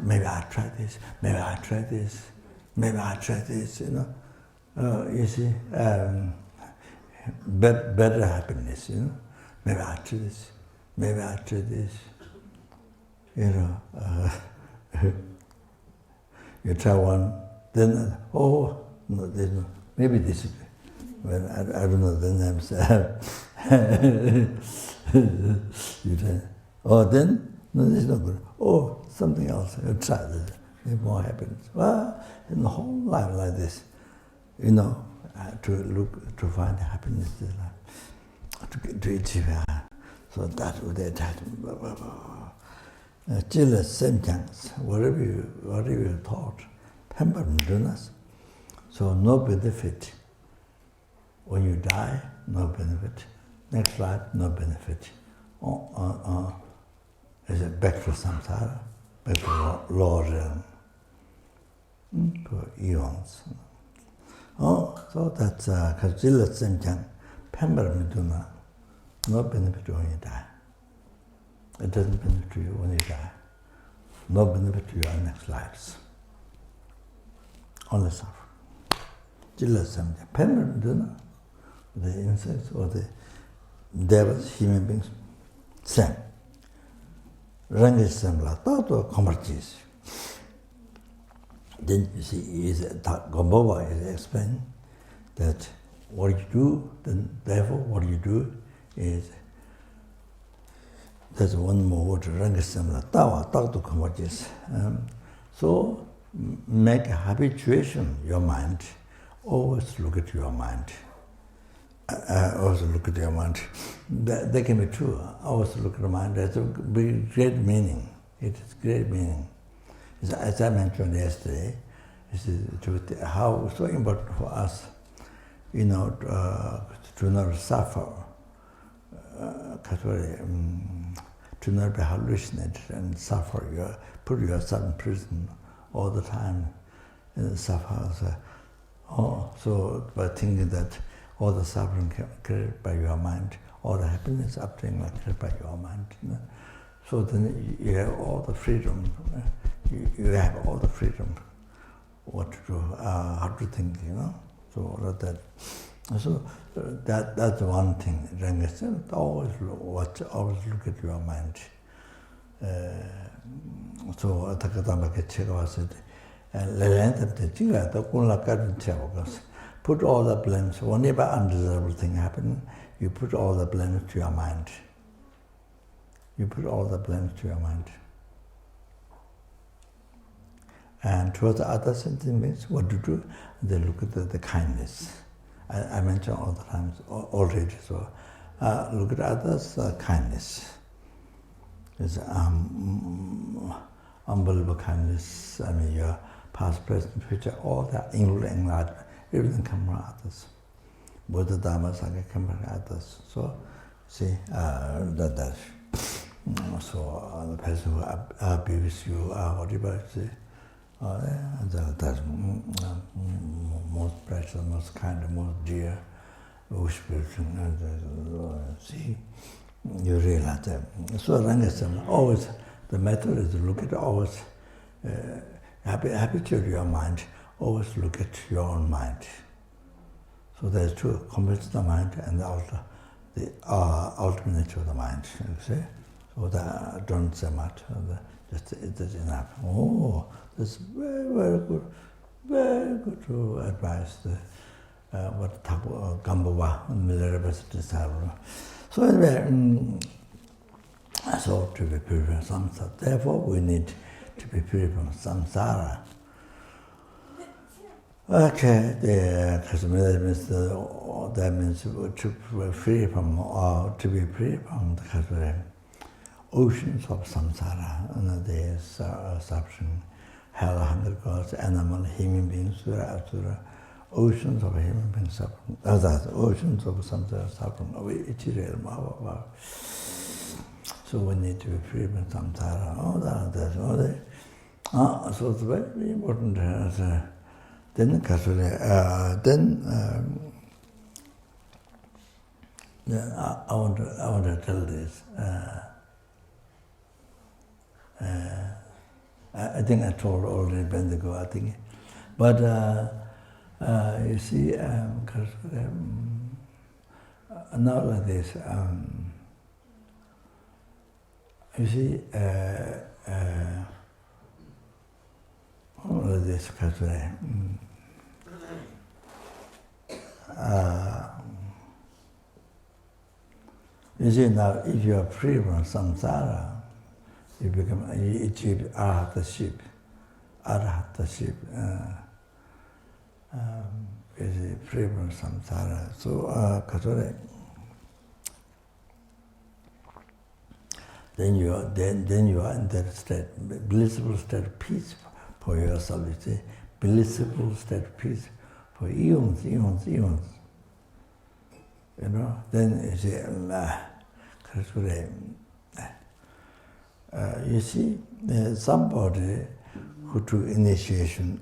maybe I try this, maybe I try this, maybe I try this, you see, better happiness, maybe I try this, maybe after this, you try one, then, oh, no, no, maybe this is, well, I don't know the names. You try, oh, then, no, this is not good. Oh, something else, you try this, more happiness. Well, in the whole life like this, to find happiness in life, to achieve it. So that's what they try to. Still same chance, whatever you thought, pamperedness. So no benefit. When you die, no benefit. Next life, no benefit. Is it back to samsara, back to lower realm, to eons. So that's still same chance, pamperedness. No benefit when you die. It doesn't benefit you when you die. No benefit to your next lives. Only suffer. Jealous something. Permanent, the insects or the devils, human beings, same. Rank is similar. That or commerces. Then you see, Gombowa is explaining that what you do, then therefore what you do is there's one more word, rank similar. Tawa, to converges. So make a habituation your mind. Always look at your mind. Always look at your mind. That can be true. Always look at the mind. That's a great meaning. It is great meaning. As I mentioned yesterday, how so important for us, to not suffer. To not be hallucinated and suffer. You put yourself in prison all the time and suffer. So by thinking that all the suffering created by your mind, all the happiness upbringing created by your mind. So then you have all the freedom. You have all the freedom what to do, how to think, So that. So that's one thing. Always look at your mind. So put all the blames. Whenever undesirable thing happen, you put all the blames to your mind. You put all the blames to your mind. And towards the other sentiments, what to do? They look at the kindness. I mention all the times already. So look at others, kindness. It's unbelievable kindness. I mean, your past, present, future, all that, including enlightenment, everything comes from others. Buddha, Dharma, Sangha come from others. So, see, that. So the person who abuses you, whatever, see, that's most precious, most kind, most dear, most spiritual. See, you realize that. So Rangasam, always the method is to look at always habituate your mind. Always look at your own mind. So there's two: conventional mind and the ultimate nature of the mind. You see, so that don't say much. Just it is enough. Oh, that's very good to advise what Gambawa University disciple. So anyway, so to be free from samsara. Therefore, we need to be free from samsara. Okay, that means to be free from, to be free from the oceans of samsara, the suffering, hell, hunger, gods, animal, human beings, sura, asura, oceans of human beings suffering, oceans of samsara suffering, so we need to be free from samsara, all that. So it's very important. Then I want to tell this. I think I told already Bendigo, I think. But you see, not like this. You see, all of this culture. You see, now if you are free from samsara, you achieve arhataship. Arhataship is free from samsara. So, then you are in that state, blissful state of peace for yourself. You see, blissful state of peace for eons. You know, then you say, you see, somebody who took initiation,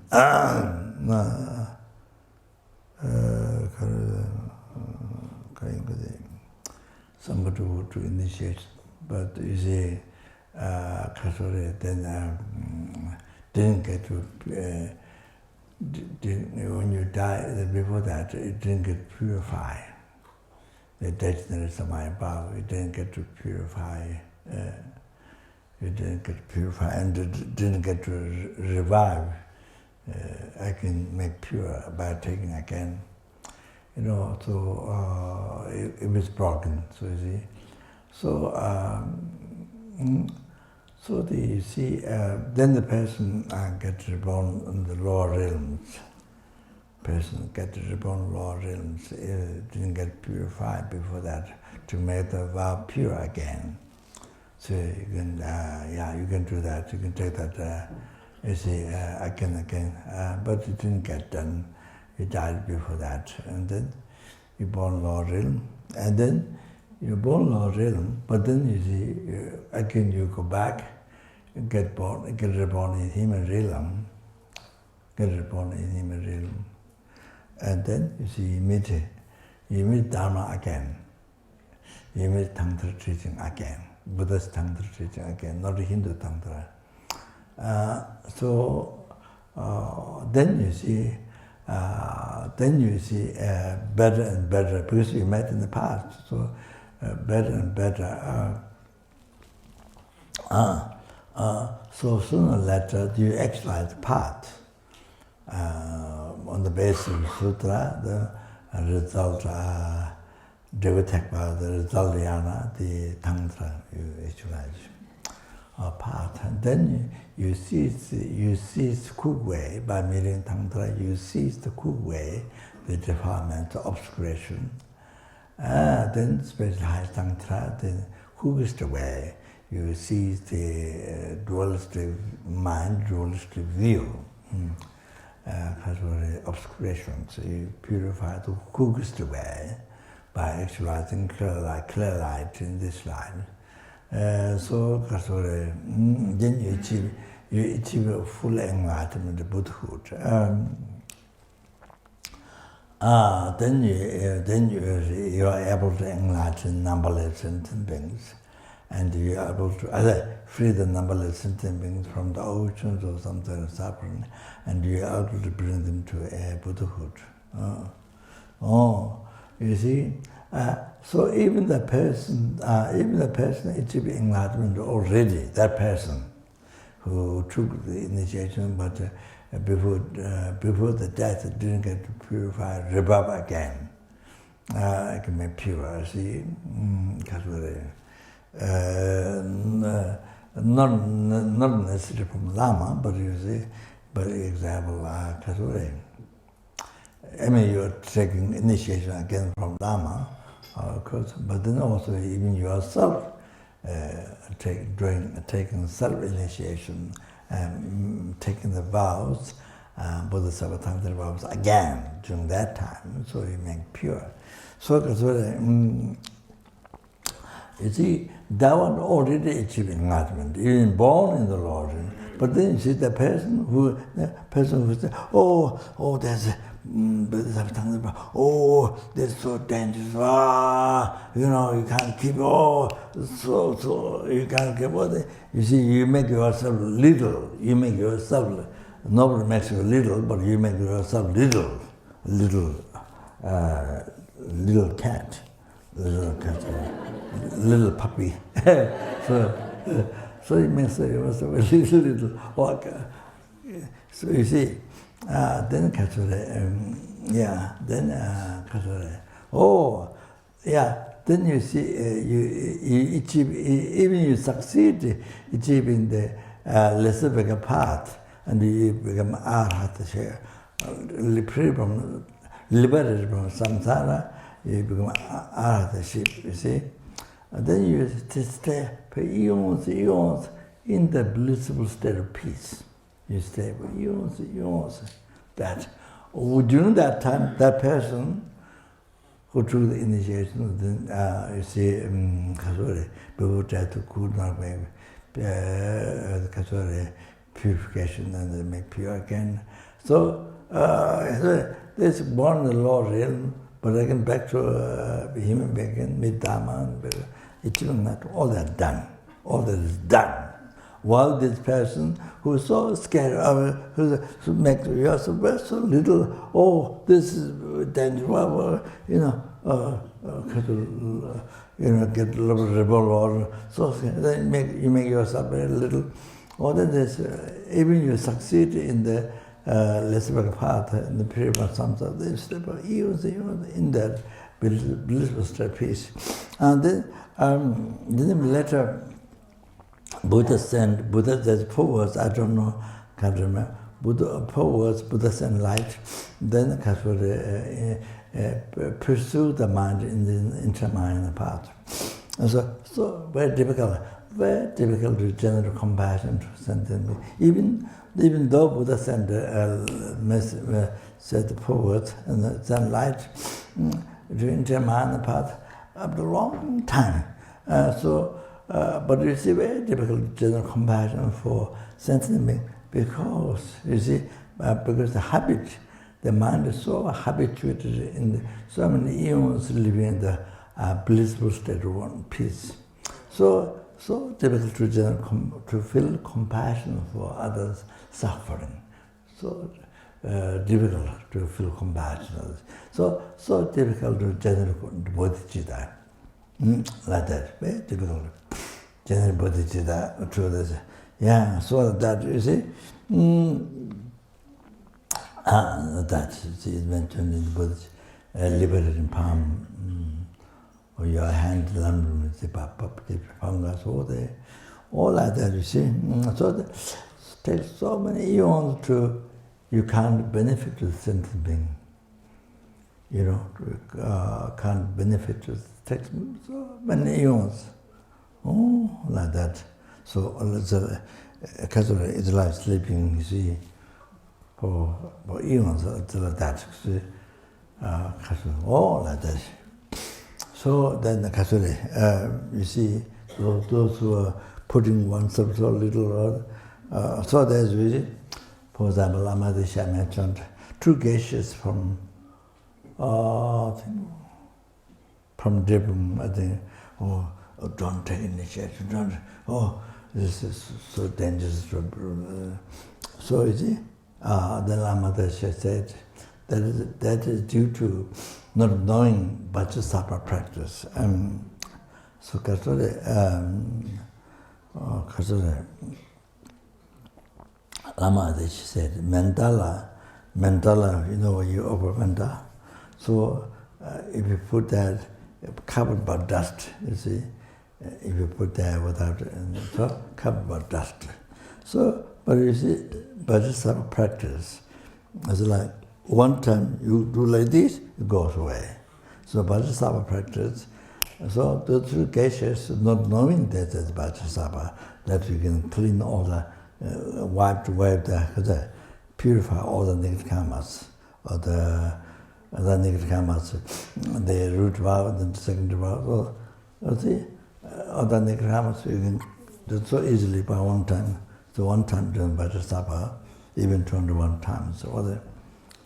somebody who took initiation, but you see, then didn't get to, when you die, before that, it didn't get purified. The destiny samaya above, it didn't get to purify. It didn't get to purify, and it didn't get to revive. I can make pure by taking again. You know, so it was broken. So you see, so you see, then the person gets reborn in the lower realms. Person gets reborn in lower realms. It didn't get purified before that to make the vow pure again. So you can, you can do that. You can take that, you see, again, but it didn't get done. You died before that, and then you born lower realm, and then you born lower realm. But then you see, again you go back, get reborn in human realm, and then you see you meet dharma again, you meet tantric teaching again. Buddhist tantric teaching again, not Hindu tantra. Then you see better and better, because you met in the past. So better and better. So sooner or later you actualize the path. On the basis of sutra, the result. The result the tantra you actualize path, and then you cease quick way by meeting tantra. You cease the quick way, the defilement, the obscuration. Then specialized tantra, the quickest way, you cease the dualistic mind, dualistic view. Obscuration, so you purify the quickest way by actualizing clear light in this life. Then you achieve full enlightenment, Buddhahood. Then you are able to enlighten numberless sentient beings, and you are able to free the numberless sentient beings from the oceans or something suffering, and you are able to bring them to a Buddhahood. You see, so even the person achieving enlightenment already, that person who took the initiation, but before the death didn't get to purify, rebirth again. I can make pure. See, not necessarily from Lama, but you see, but example, I mean, you're taking initiation again from Lama, of course, but then also even yourself taking self-initiation and taking the vows, Bodhisattva Tantra vows again during that time, so you make pure. So you see, that one already achieved enlightenment, even born in the Lord. But then you see the person who says, there's this is so dangerous. You can't keep. So you can't keep. You see, you make yourself little. You make yourself. Nobody makes you little, but you make yourself little cat, little puppy. So So it makes it was a little work. So you see, then then you see, you achieve, even you succeed achieving the lesser bigger path, and you become arhat, liberated from samsara, you become arhat, you see. And then you stay for eons in the blissful state of peace. You stay for eons. That during that time, that person who through the initiation, then you see, people try to cool down, purification, and they make pure again. So this born in the lower realm, but again back to human being, with dharma, achieving that, all that done. All that is done. While this person who is so scared, who makes you are so little, this is dangerous, get a little rebel or so, then you make yourself very little. Or then there's, even you succeed in the lesser path, in the period of samsara, they step eons in that blissful state of peace. And then later, Buddha says 4 words, I don't know, can't remember. 4 words, Buddha sent light. Then pursue the mind in the intra-mind path. And so very difficult to generate compassion to sentient beings. Even though Buddha sent said 4 words and sent light to intra-mind path after a long time. But you see, very difficult to generate compassion for sentient beings because, you see, because the habit, the mind is so habituated in so many eons living in the blissful state of one peace. So difficult to feel compassion for others' suffering. So difficult to feel compassion for others. So difficult to generate bodhicitta. Like that, very difficult. General bodhicitta, through this. Yeah, so that, you see, that is mentioned in the Buddhist liberating palm, or your hand, all like that, you see. So it takes so many eons to, you can't benefit to the sentient being. Can't benefit to takes so many eons. Like that. So it's like sleeping, you see, for eons, like that. See, like that. So then the Kasuri, you see, those who are putting oneself so little, so there's really, for example, Amadisha mentioned 2 geishas from Devum, I think, don't take initiation, this is so dangerous. So you see, the Lama said that is due to not knowing Vajrasattva practice. So Kasuri, Lama said, mandala, you open mandala. So if you put that covered by dust, you see, if you put that without so covered by dust. So, but you see, Vajrasattva practice is like one time you do like this, it goes away. So Vajrasattva practice, so the 2 geishas, not knowing that it's Vajrasattva, that you can clean all the, wipe the, purify all the negative karmas, or the negative karmas, the root vow, the second vow. So, see, all the negative karmas you can do so easily by one time. So one time doing Vajrasattva, even 21 times.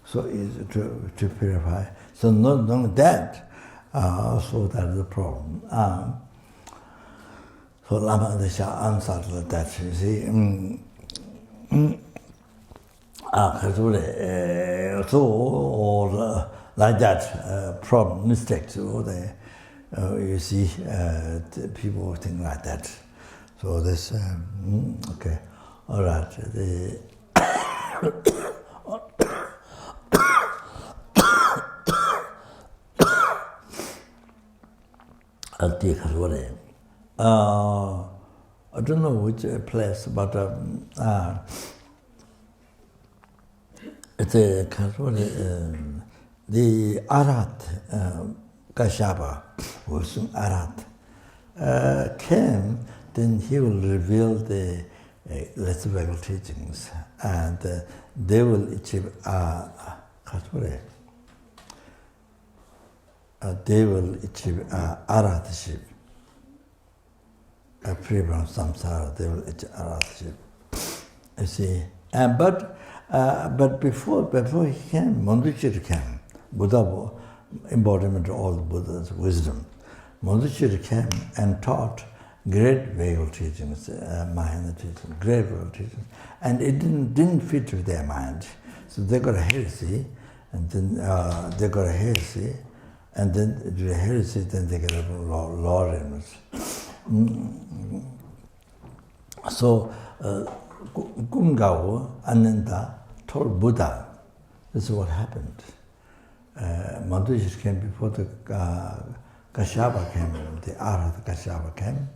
So easy to purify. So not knowing that, so that is the problem. So Lama Desha answered like that, you see. So like that, problem, mistakes, you see, people think like that. So this, okay, all right. The I don't know which place, but it's a the Arat Kashyapa, was Arat, came, then he will reveal the philosophical teachings, and they will achieve they will achieve aratship, free from samsara. They will achieve aratship. You see, but before he came, Mandushiri came. Buddha, embodiment of all the Buddha's wisdom. Mandushiri came and taught great vehicle teachings, Mahayana teachings, great vehicle teachings, and it didn't fit with their mind. So they got a heresy, and then they got a heresy, and then the heresy, then they get a lawlessness. So Kumgao Ananda told Buddha, this is what happened. Mandushiri came before the Kashyapa came, the Arhat Kashyapa came,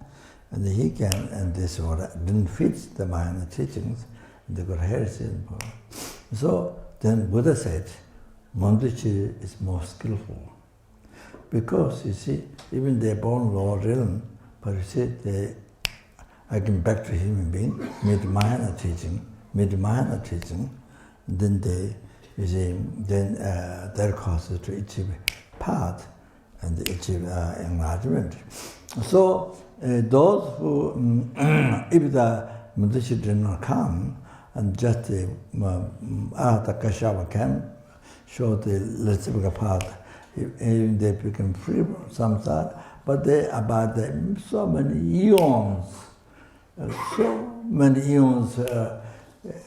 and he came, and this didn't fit the Mahayana teachings, they got heresy. So then Buddha said, Mandushiri is more skillful. Because, you see, even they're born lower realm, but you see, I came back to human being, made Mahayana teaching, then they, you see, then that causes to achieve path and achieve enlightenment. So those who, if the Mandushiri did not come, and just the Arhat Kashyapa came, showed the reciprocal path, even they become free from samsara, but they about so many eons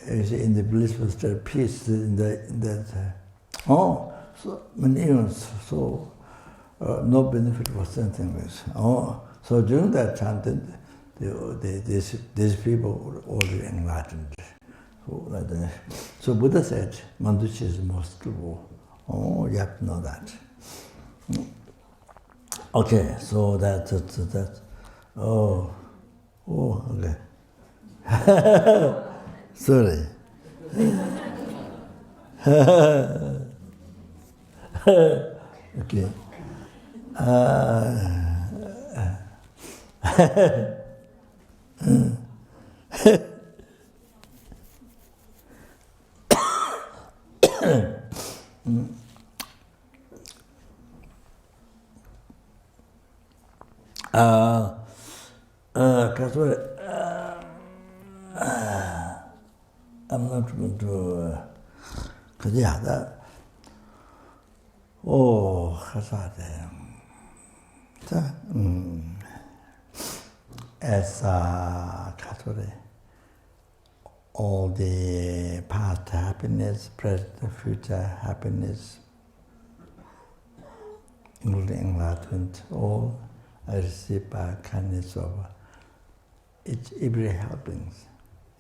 in the blissful state of peace, in that so many eons, so no benefit was anything else. So during that time, these people were already enlightened. So Buddha said, Mandushiri is more skillful. You have to know that. Okay, so that. Okay. Sorry. Okay. I'm not going to as all the past happiness, present, future happiness, including enlightenment, all I receive by kindness of every helpings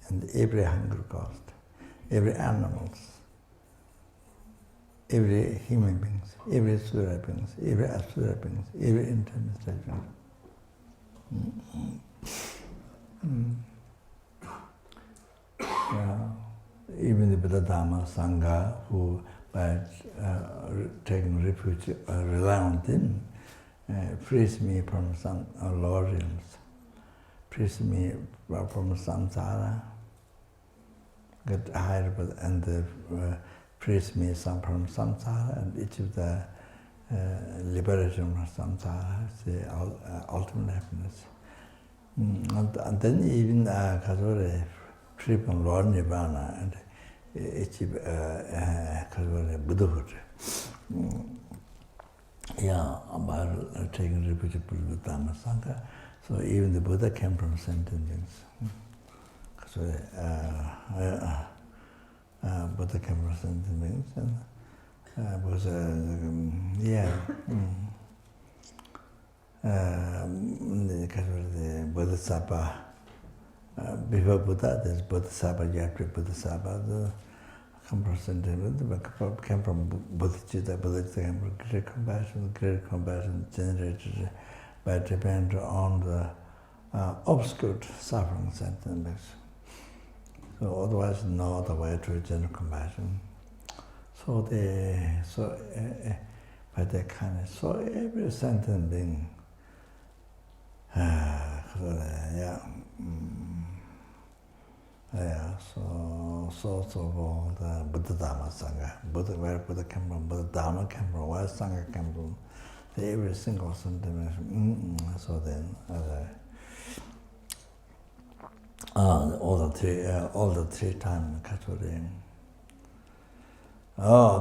and every hunger cost, every animals, every human beings, every sura beings, every asura beings, every internet. Even the Buddha Dharma Sangha, who by taking refuge, rely on them, frees me from some lower realms, frees me from samsara, get higher, and frees me from samsara and achieve the liberation from samsara, the ultimate happiness. And then even free from lower nirvana and achieve Buddhahood. By taking refuge in Buddha Dharma Sangha. So even the Buddha came from sentences. So Buddha came from sentences, and was the Bodhisattva Before Buddha, there's Bodhisattva, Yatri Bodhisattva, the comparison came from Bodhicitta, Bodhicitta came from great compassion, generated by depend on the obscured suffering sentiments. So otherwise, no other way to generate compassion. So by that kind of, so every sentient being, so source of all the Buddha Dharma Sangha. Where Buddha came from, Buddha Dharma came from, where Sangha came from. Every single sentiment. So then, all the three times Kachuri.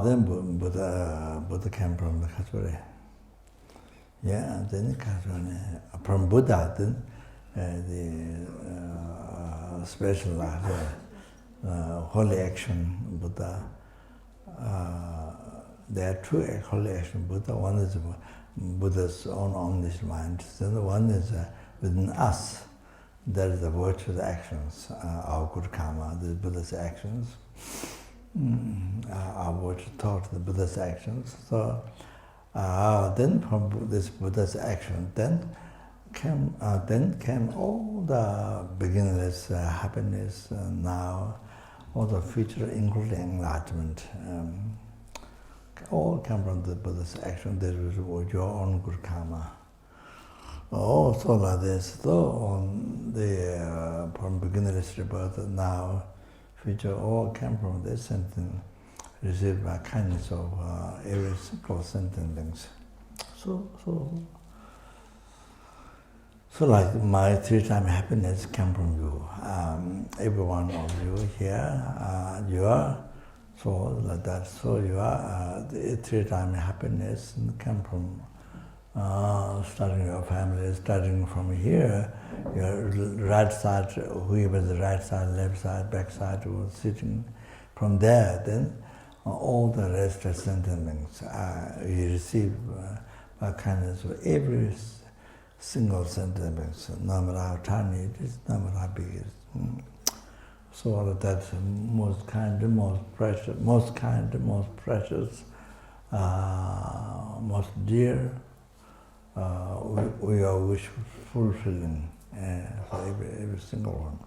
Then Buddha came from the Kachuri. Yeah, then Kachuri. From Buddha, then the special holy action Buddha. There are two holy action Buddha. One is Buddha's own omniscient mind. Then the one is within us. There is the virtuous actions, our good karma, the Buddha's actions. Our virtuous thought, the Buddha's actions. So then from this Buddha's action, then came all the beginningless happiness now, all the future, including enlightenment. All come from the Buddha's action. There is your own good karma. So like this, though on the from beginningless rebirth now, future all come from this sentence, received by kindness of every single sentient beings. So like my three-time happiness come from you. Every one of you here, you are so like that. So you are the three-time happiness come from starting your family, starting from here, your right side, whoever the right side, left side, back side was sitting. From there, then all the rest are sentiments you receive by kindness of every single sentiment, no matter how tiny it is, no matter how big it is. So all of that most kind, most precious, most most dear, we are wish fulfilling for every single one.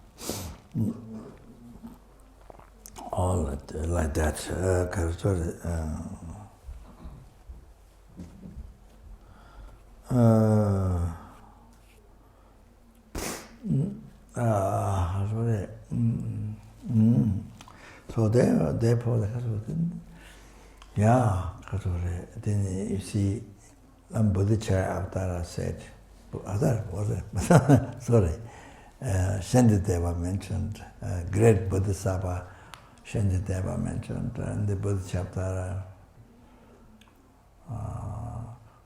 All like that. So therefore, then you see, Bodhicharya Avatar said, sorry, Shandideva mentioned, great Bodhisattva Shandideva mentioned, and the Bodhicharya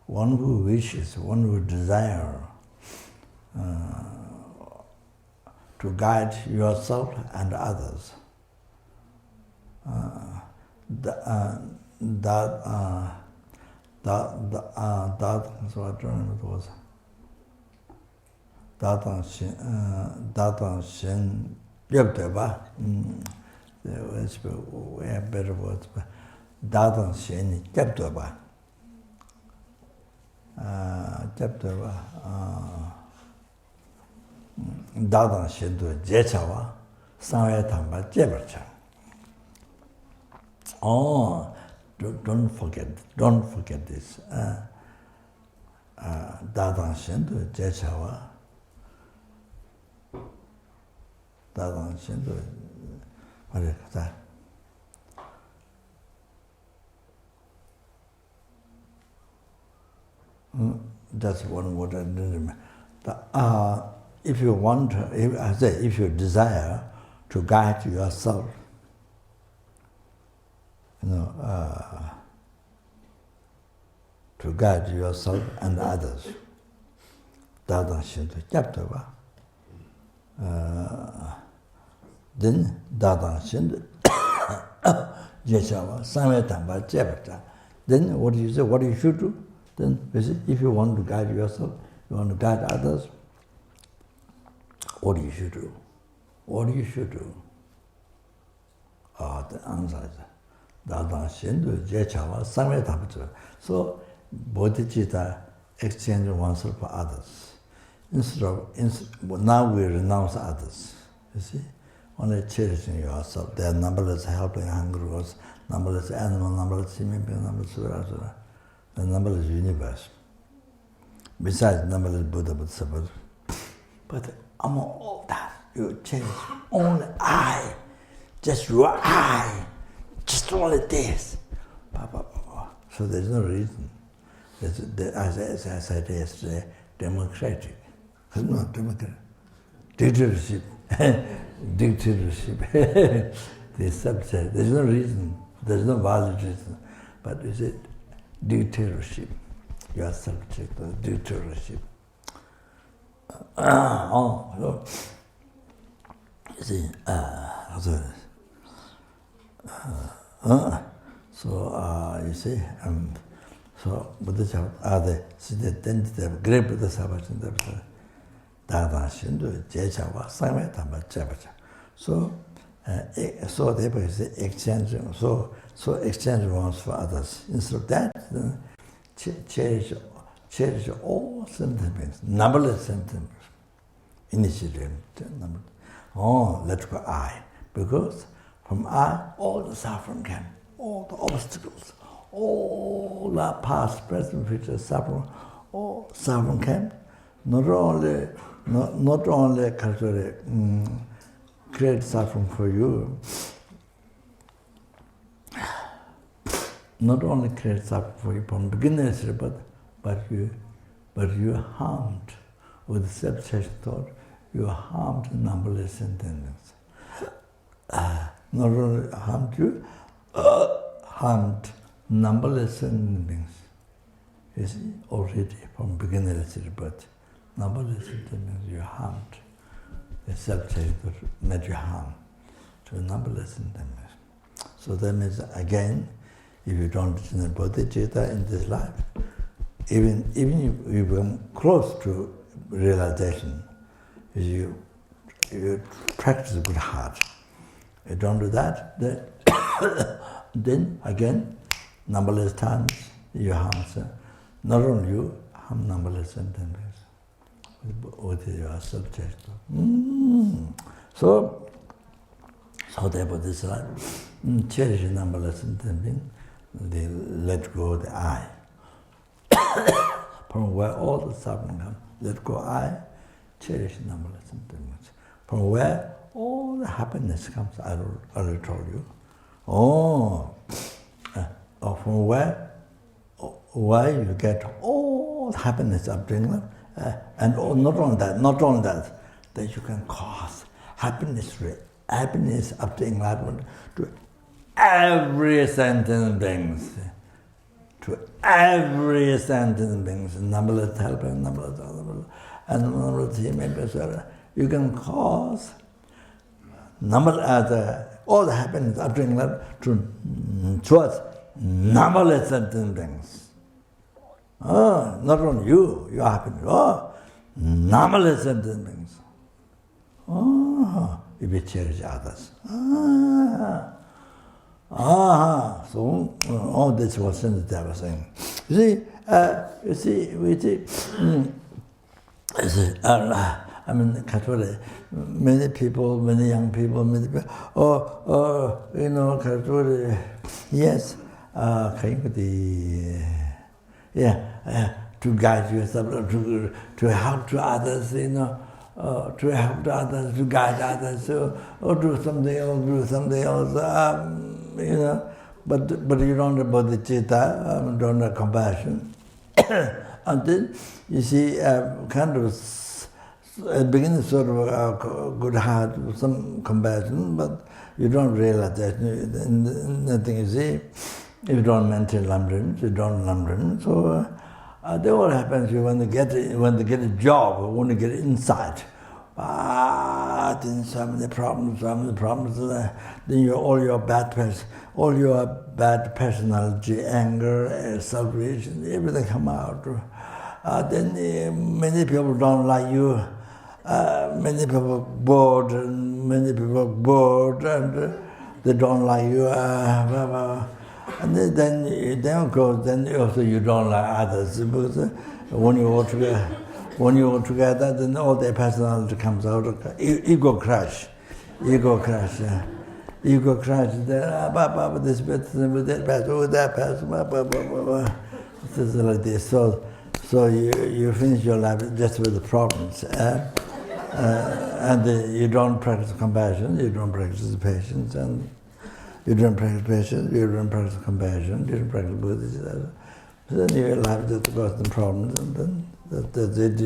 one who wishes, one who desires to guide yourself and others. So I don't remember what it was. Datan Shin Yabdeba. We have better words. Datan Shin Yabdeba. Datan Shin Jechawa. Samaya Tamba Jebercha. Don't forget this. Dadan Shindu Jechawa. Dadan Shindu. What is that? That's one word I didn't remember. If you want, if you desire to guide yourself, to guide yourself and others. Dadan Shindu Japtava. Then Dadan Shindu Jechawa Sametamba Jebata. Then what do you say? What you should do? Then if you want to guide yourself, you want to guide others, what you should do? what you should do? The answer is Dada Shindu Jechawa Same Tapachu. So bodhicitta exchange oneself for others. Now we renounce others. You see? Only cherishing yourself. There are numberless helping hungry, numberless animal, numberless human beings, numberless surasura, the numberless universe. Besides numberless Buddha, Bodhisattva. But among all that, you cherish only I, just your I, just only this. So there's no reason. As I said yesterday, democratic. It's not democratic. Dictatorship. Dictatorship. The subject. There's no reason. There's no valid reason. But is it dictatorship? You are subject of dictatorship. So, you see, you see, so Buddha are the Siddha great Buddha Sabbath Dada Shindu Jechawa Same Tabachabacha. So therefore you say exchanging, so exchange ones for others. Instead of that, then cherish all sentiments, numberless sentiments. Initiative, let go I. Because from I, all the suffering came, all the obstacles, all the past, present, future suffering, all suffering came. Not only create suffering for you, not only create suffering for you from beginners, but you harmed with self-centered thought. You harmed numberless sentences. Not only harmed you, harmed numberless sentences. You see, already from beginners, but numberless sentences you harmed. The self-centered thought made you harm to numberless sentences. So that means, again, if you don't listen to bodhicitta in this life, even if you become close to realization, you practice a good heart. You don't do that, then again, numberless times you harm. Not only you, harm numberless sentences with your subject. So therefore this life, cherish numberless sentences, they let go the I. From where all the suffering comes, let go I, cherish numberless sentiments. From where all the happiness comes, I already told you. From where you get all the happiness of doing life, and not only that you can cause happiness of doing enlightenment to every sentient beings. To every sentient beings, numberless helping, numberless human beings, you can cause all the happiness of doing life towards numberless sentient beings. Not only you are happiness. Numberless sentient beings. If you cherish others. So all this was I was saying. I mean, many people, many young people, yes, to guide yourself, to help to others, to help to others, to guide others, or do something else, but you don't have bodhicitta, don't have compassion. And then, you see, kind of, at the beginning, sort of a good heart, some compassion, but you don't realize that. Nothing, you see, if you don't maintain lamdrin, you don't lamdrin. So, then what happens, you when they get a job, or when they get insight, then so many problems, then all your bad personality, anger, self-reason, everything come out. Then many people don't like you, many people bored, and many people are bored and they don't like you. And then of course, then also you don't like others because when you work together, then all their personality comes out. Ego crash. Ego crash. This person with that person, with that person. This is like this. So you finish your life just with the problems. And you don't practice compassion, you don't practice patience, and you don't practice patience, you don't practice compassion, you don't practice Buddhism. So then your life just goes the problems, and then that's it.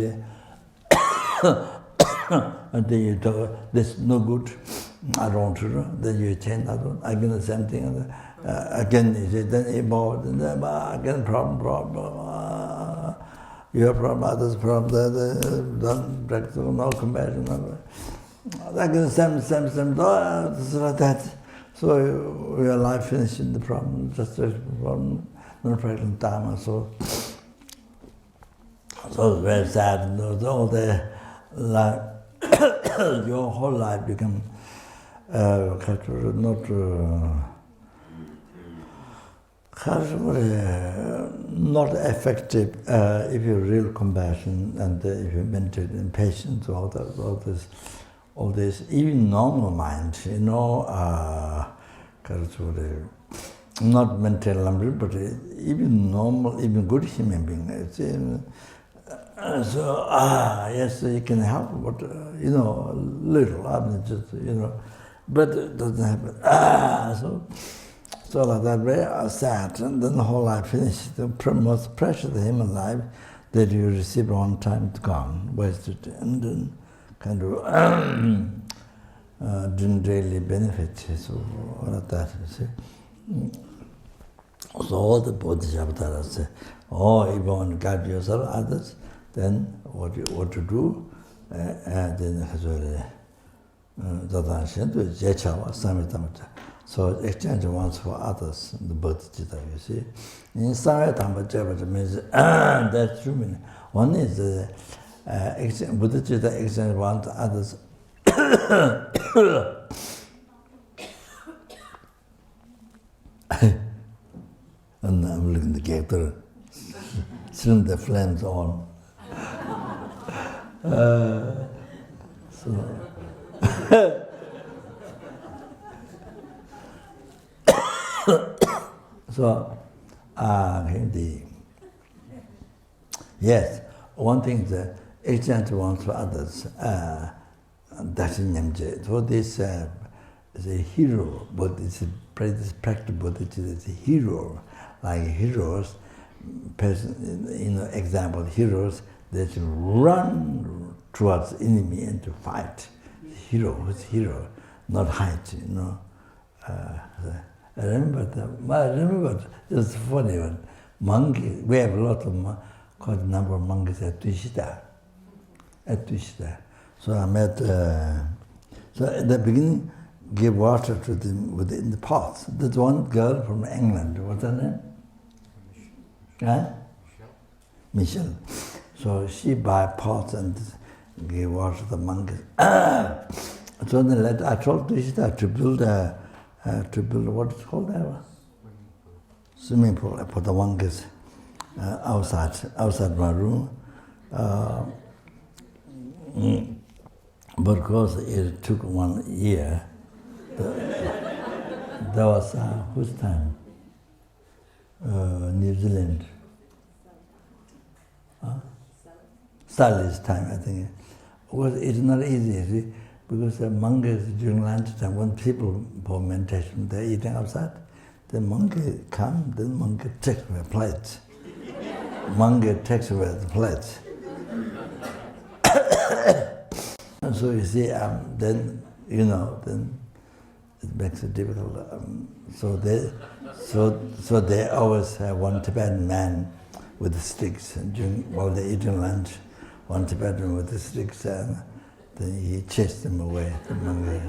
And then you talk, this no good, I don't want to do. Then you change, I don't, again the same thing. And again, you say, then evolve, and then again problem. Your problem, others' problem, don't practice no compassion. Again, same, it's like that. So your life finishing the problem, just the problem, not practicing dharma. So it's very sad. All the life, your whole life become not effective if you real compassion and if you meditate in patience, all this, even normal mind, not mental number, but even normal, even good human being. Yes, you can help, but little. I mean, just but it doesn't happen. So like that way, sad, and then the whole life finished. The most precious human life that you receive one time, it's gone, wasted, and then kind of didn't really benefit. So like that, you see. So all the Bodhisattvas say, if you want to guide yourself, others, then what to do, and then so exchange wants for others, the Bodhicitta, you see. In Samayatamba means that's two meanings. One is Bodhicitta exchange wants others. And I'm looking at the gator, seeing the flames on. Yes, one thing is exchange wants for others. That's in Nyamje. So this is a hero, but it's a practical Buddhist is a hero. Like heroes, example, heroes that run towards enemy and to fight. Hero, who's hero, not hide, I remember, it's funny, one monkey, we have a lot of, quite a number of monkeys at Tushita. So I met, so at the beginning, give water to them in the pots. There's one girl from England, what's her name? Michelle. So she buy pots and give water to the monkeys. So then I told Tushita to build what is called that? Swimming pool for the monkeys outside my room. But of course it took 1 year. That was whose time? New Zealand. Sally's time, I think. It's not easy, see, because the monkeys during lunchtime, when people for meditation, they're eating outside. The monkey come, then monkey takes away plates. Monkey takes away the plates. And so you see, then it makes it difficult. So they always have one Tibetan man with the sticks, and while they're eating lunch, one Tibetan with the sticks, and then he chased them away. The monkey.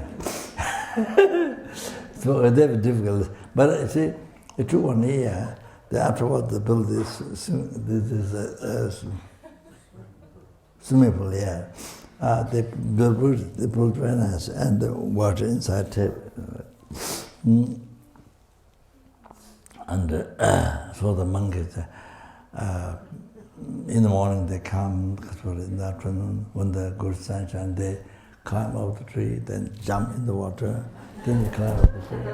So they were difficult. But you see, it took 1 year. Then afterwards, they built this swimming pool, yeah. they put very nice, and the water inside table. And so the monkeys, in the morning they come, in the afternoon, when the good sunshine, they climb out the tree, then jump in the water, then they climb out the tree.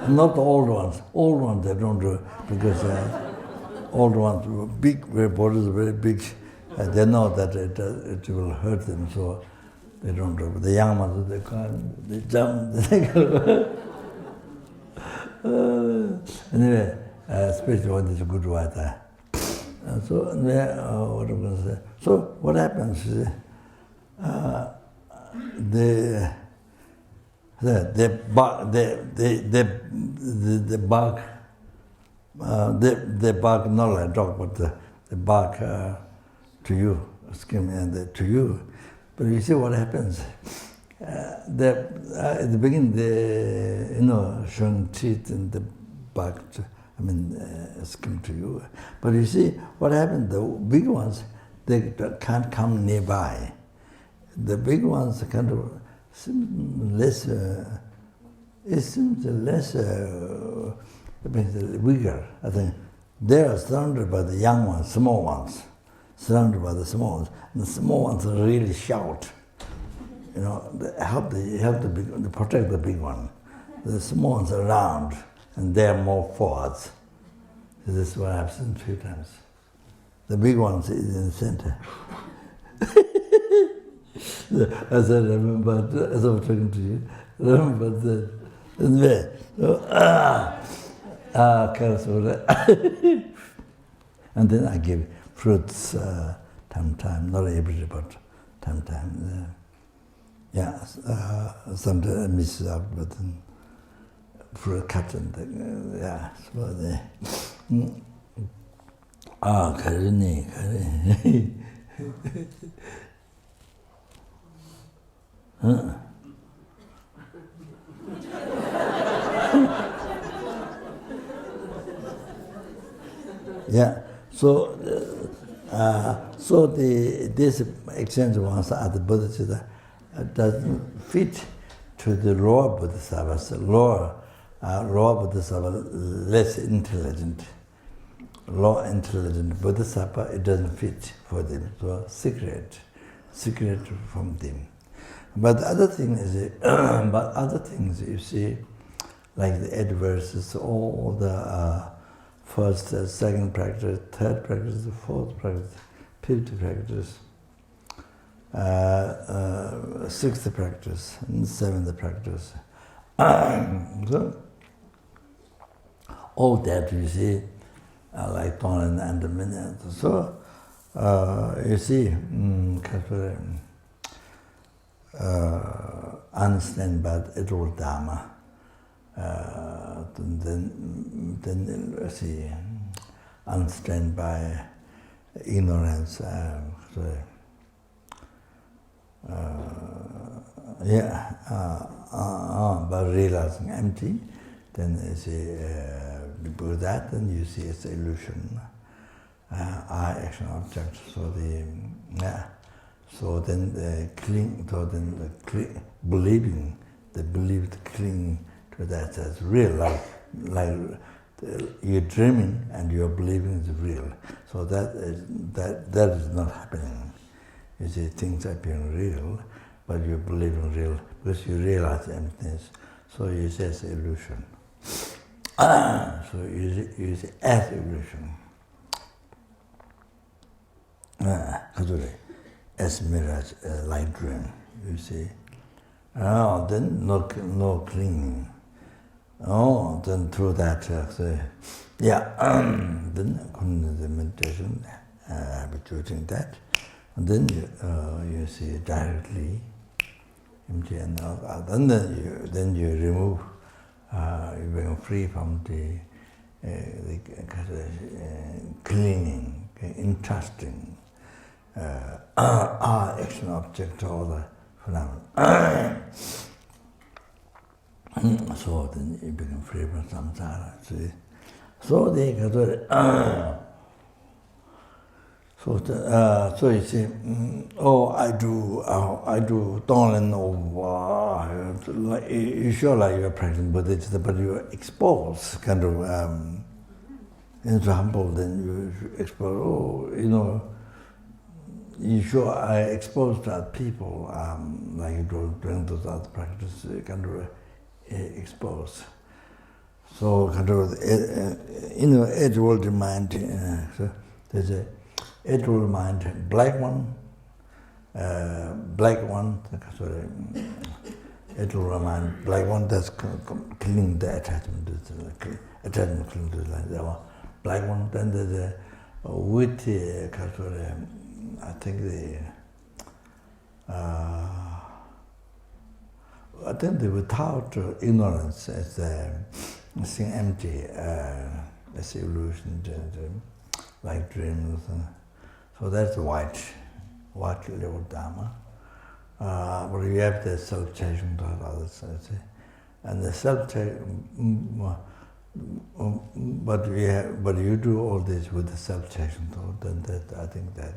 And not the old ones. Old ones they don't do, because old ones were big, their bodies are very big. They know that it will hurt them, so they don't do it. But the young ones, they climb, they jump, they go. Anyway, especially when there's a good weather. So, what am I going to say? So, what happens is, the bark not like dog, but the bark to you, skin and to you. But you see what happens. At the beginning, showing teeth and the bark, skin to you. But you see what happens. The big ones, they can't come nearby. The big ones kind of seem less. It seems less weaker. I think they are surrounded by the young ones, small ones, surrounded by the small ones. And the small ones really shout. They help the big, they protect the big one. The small ones are around, and they are more forwards. This is what I've seen a few times. The big ones is in the center. As I remember, as I was talking to you, remember that. And then I give fruits, time, not every day, but time. Sometimes I miss it out, but then fruit cut and so they. Karini. So this exchange ones are the Bodhisattva doesn't fit to the lower Bodhisattvas. Lower Bodhisattva less intelligent. Low intelligent Bodhisattva, it doesn't fit for them. So secret from them. But the other thing is, other things you see, like the 8 verses, all the first, second practice, third practice, the fourth practice, fifth practice, sixth practice, and seventh practice. So, all that you see, like Tonin and the Minyan. So, you see, understand about Eudlo dharma. Then see, understand by ignorance. By realizing empty, then you see because that, then you see it's illusion. I action object. So so then the believing, the believed cling to that as real, like you're dreaming and you're believing it's real. So that is not happening. You see, things are being real, but you're believing real because you realize emptiness. So you say it's illusion. So you say as illusion. As mirage, like dream, you see. Then no clinging. Then through that, then the meditation, habituating that, and then you see directly empty, and then you remove, you become free from the clinging, entrusting. Action object, all the phenomena. So then you become free from samsara. See? So So you see, I do Tonglen like you sure like you're practicing Buddhism, but you expose kind of into humble, then you expose. You sure I expose to other people like you do during those other practices, you kind of expose. So kind of age-old mind. So there's a age-old mind, black one, sorry, age-old mind, black one that's killing the attachment, attachment killing to that one. Black one. Then there's a witty, I think without ignorance is seeing empty, as illusion, like dreams. So that's white level dharma. But you have the self-chasing thought, others, and the self-chasing. But you do all this with the self-chasing thought, then that I think that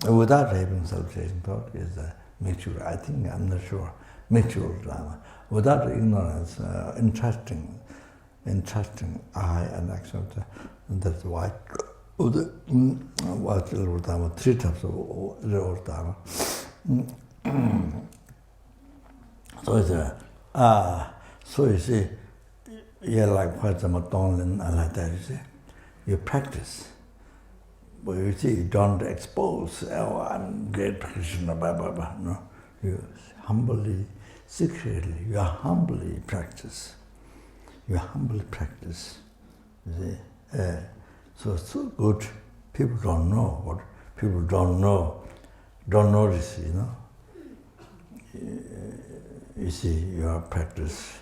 without having self-chasing thought is mutual. I think I'm not sure mutual dharma. Without ignorance, entrusting I and accept, and that's why what little dharma, 3 types of little dharma. So you see. Yeah, like for example, Tonglen and like that, you see, you practice. But you see, you don't expose, I'm great practitioner, blah, blah, blah. No, you humbly, secretly, you humbly practice. You humbly practice, you see. So it's so good, people don't know what, people don't notice, You see, your practice.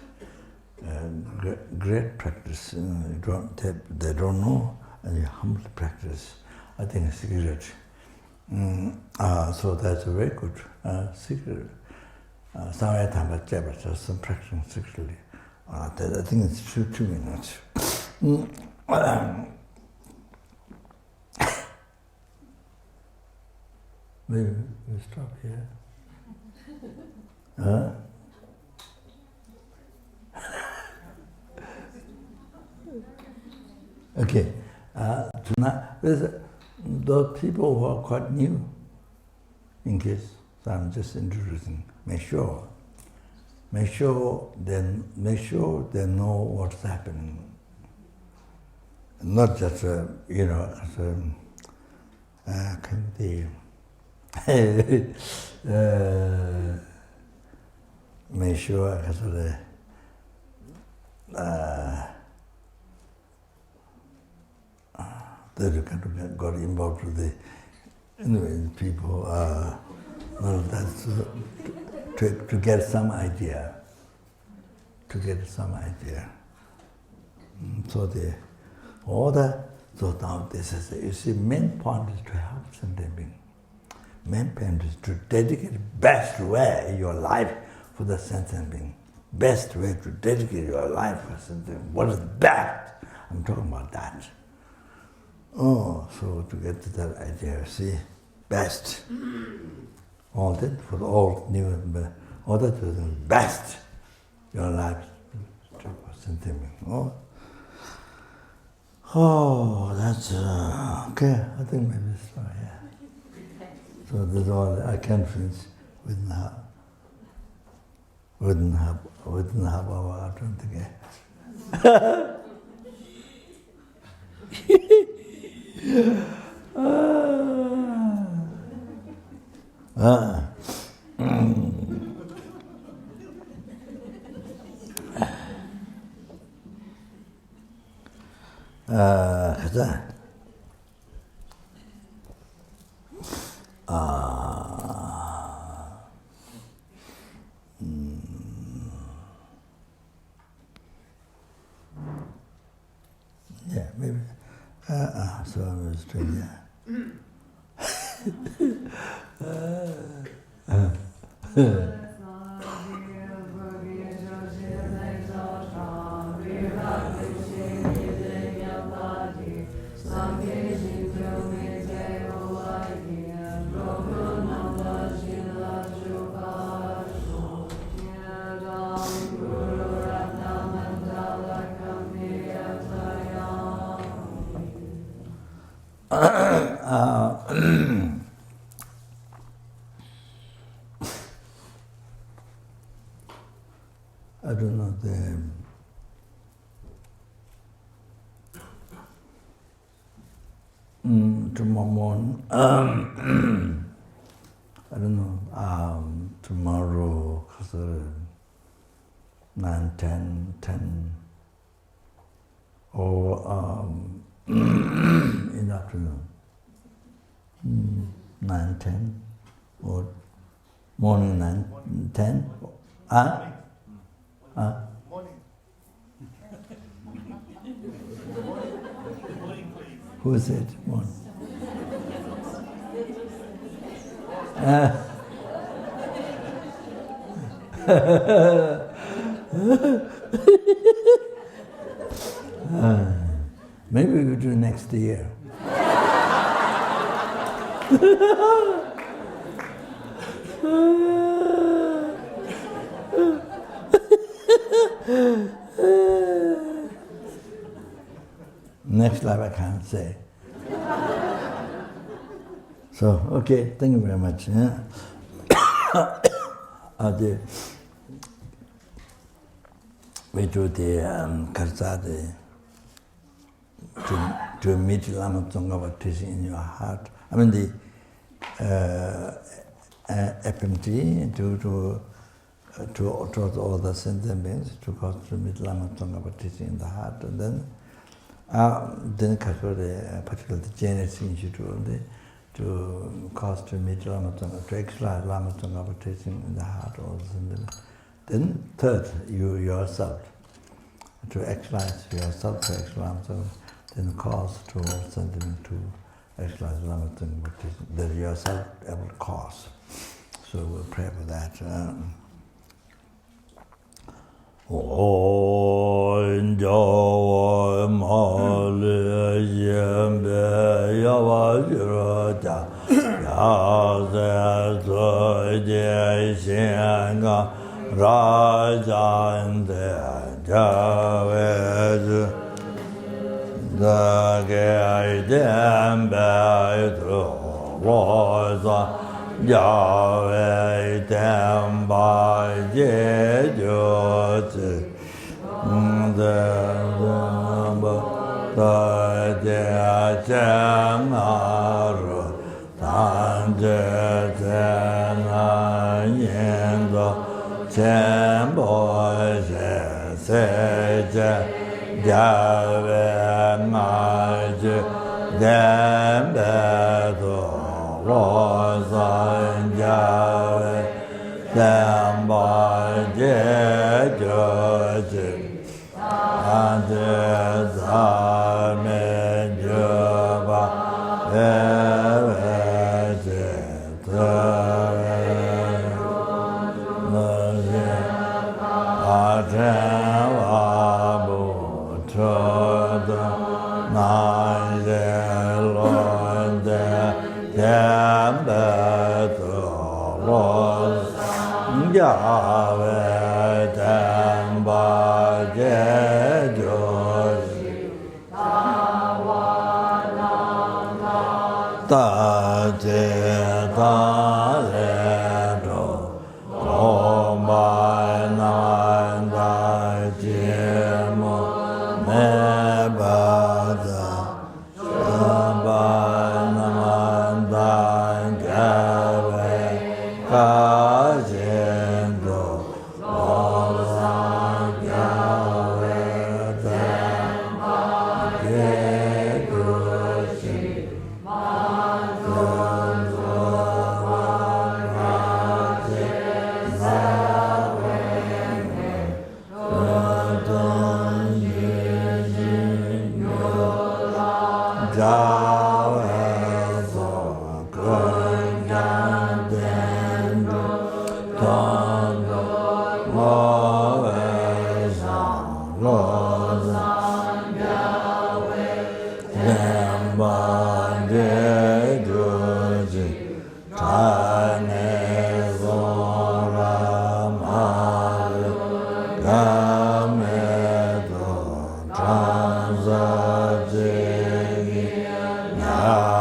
Great practice, they don't know, and you humbly practice. I think it's secret. So that's a very good secret. Some time some practicing secretly. I think it's 2 minutes. Maybe we stop here. Okay, tonight, those people who are quite new, in case I'm just introducing, make sure they know what's happening. Not just, make sure that you kind of got involved with the people, that's to get some idea. So now this is, you see, main point is to help sentient being. Main point is to dedicate best way your life for the sentient being. Best way to dedicate your life for sentient being. What is best? I'm talking about that. So to get to that idea, see, best. All that for all new, all that is best. Your life for sentient being. That's okay. I think maybe it's fine. Yeah. So that's all I can finish within half hour. I don't think. Yeah, maybe. So I was doing that. Some I don't know, tomorrow morning, I don't know, tomorrow, 9, 10, or in the afternoon, 9, 10, or morning 9, 10, Morning. Who is it? Morning. Maybe we do next year. Next life I can't say. So, okay, thank you very much. Yeah. We do the karza, to meet Lama Tsongkhapa teaching in your heart. I mean the FMT to all the sentient beings to cause to meet Lama Tsongkhapa teaching in the heart, and then particularly the Chenrezig Institute to cause to meet Lama Tsongkhapa, to actualize Lama Tsongkhapa teaching in the heart, all the sentient beings. Then third, you yourself, to actualize yourself, to actualize Lama, then cause to all sentiment to actualize Lama Tsongkhapa teaching, that yourself able to cause. So we'll pray for that. Yahweh Tamba Jejot the Chamaru Tanje Yendo Chambo Seja Yahweh Maj Dembedo Rosan Yahweh Tamba Jejot Ante Dharma Juba Yahweh Tamba Jejot Tate Taledo Omai Nanda Jemo Nebada Shabai Namanda Gave Kajendo Ola Yahweh Tamba Jejot Amen.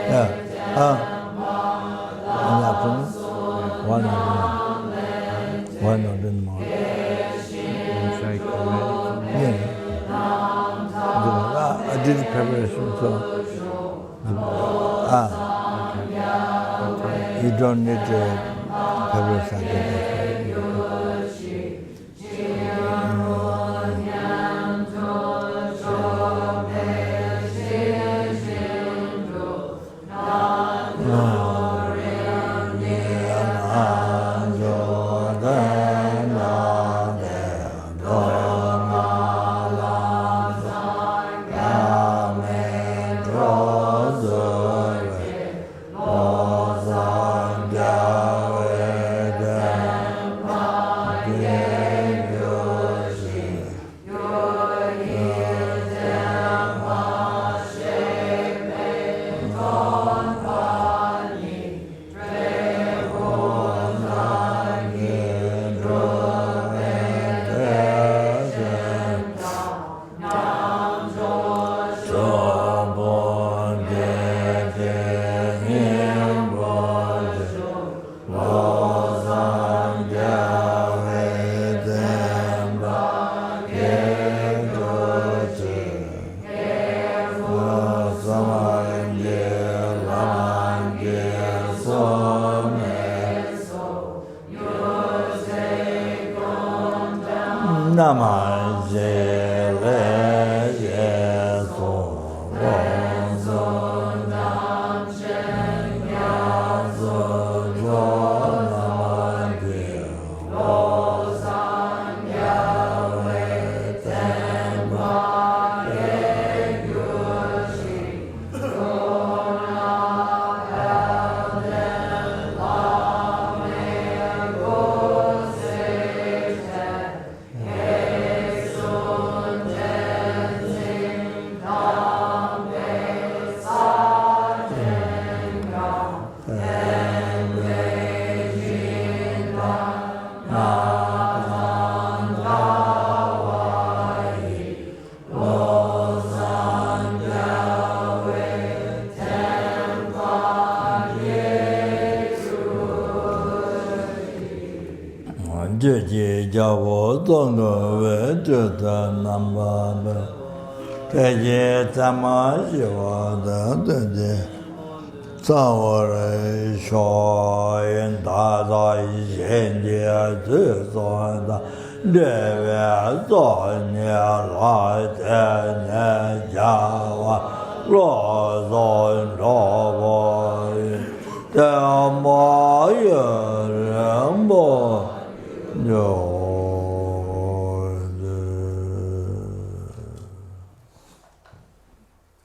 Yeah. In the afternoon? One or in the morning. Yeah. I did the preparation, so you don't need preparation.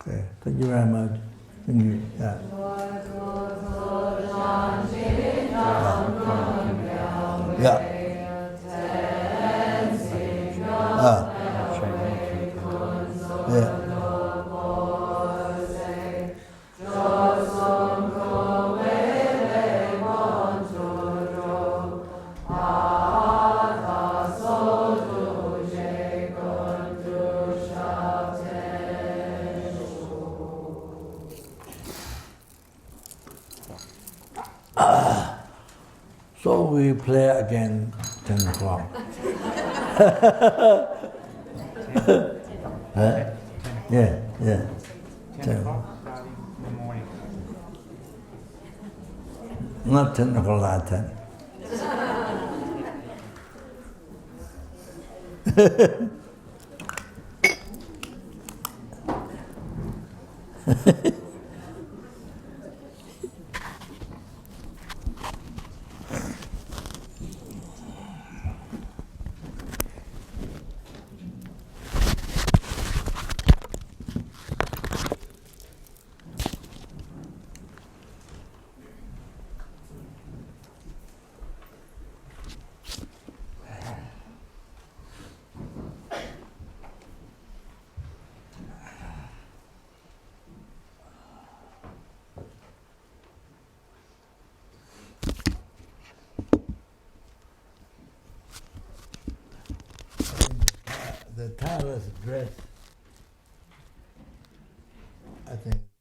Okay, thank you very much. Thank you. Yeah. Yeah. Yeah. So we play again 10 o'clock. Huh? Yeah, yeah. 10 o'clock in the morning. Not 10 o'clock, not 10. The tireless breath I think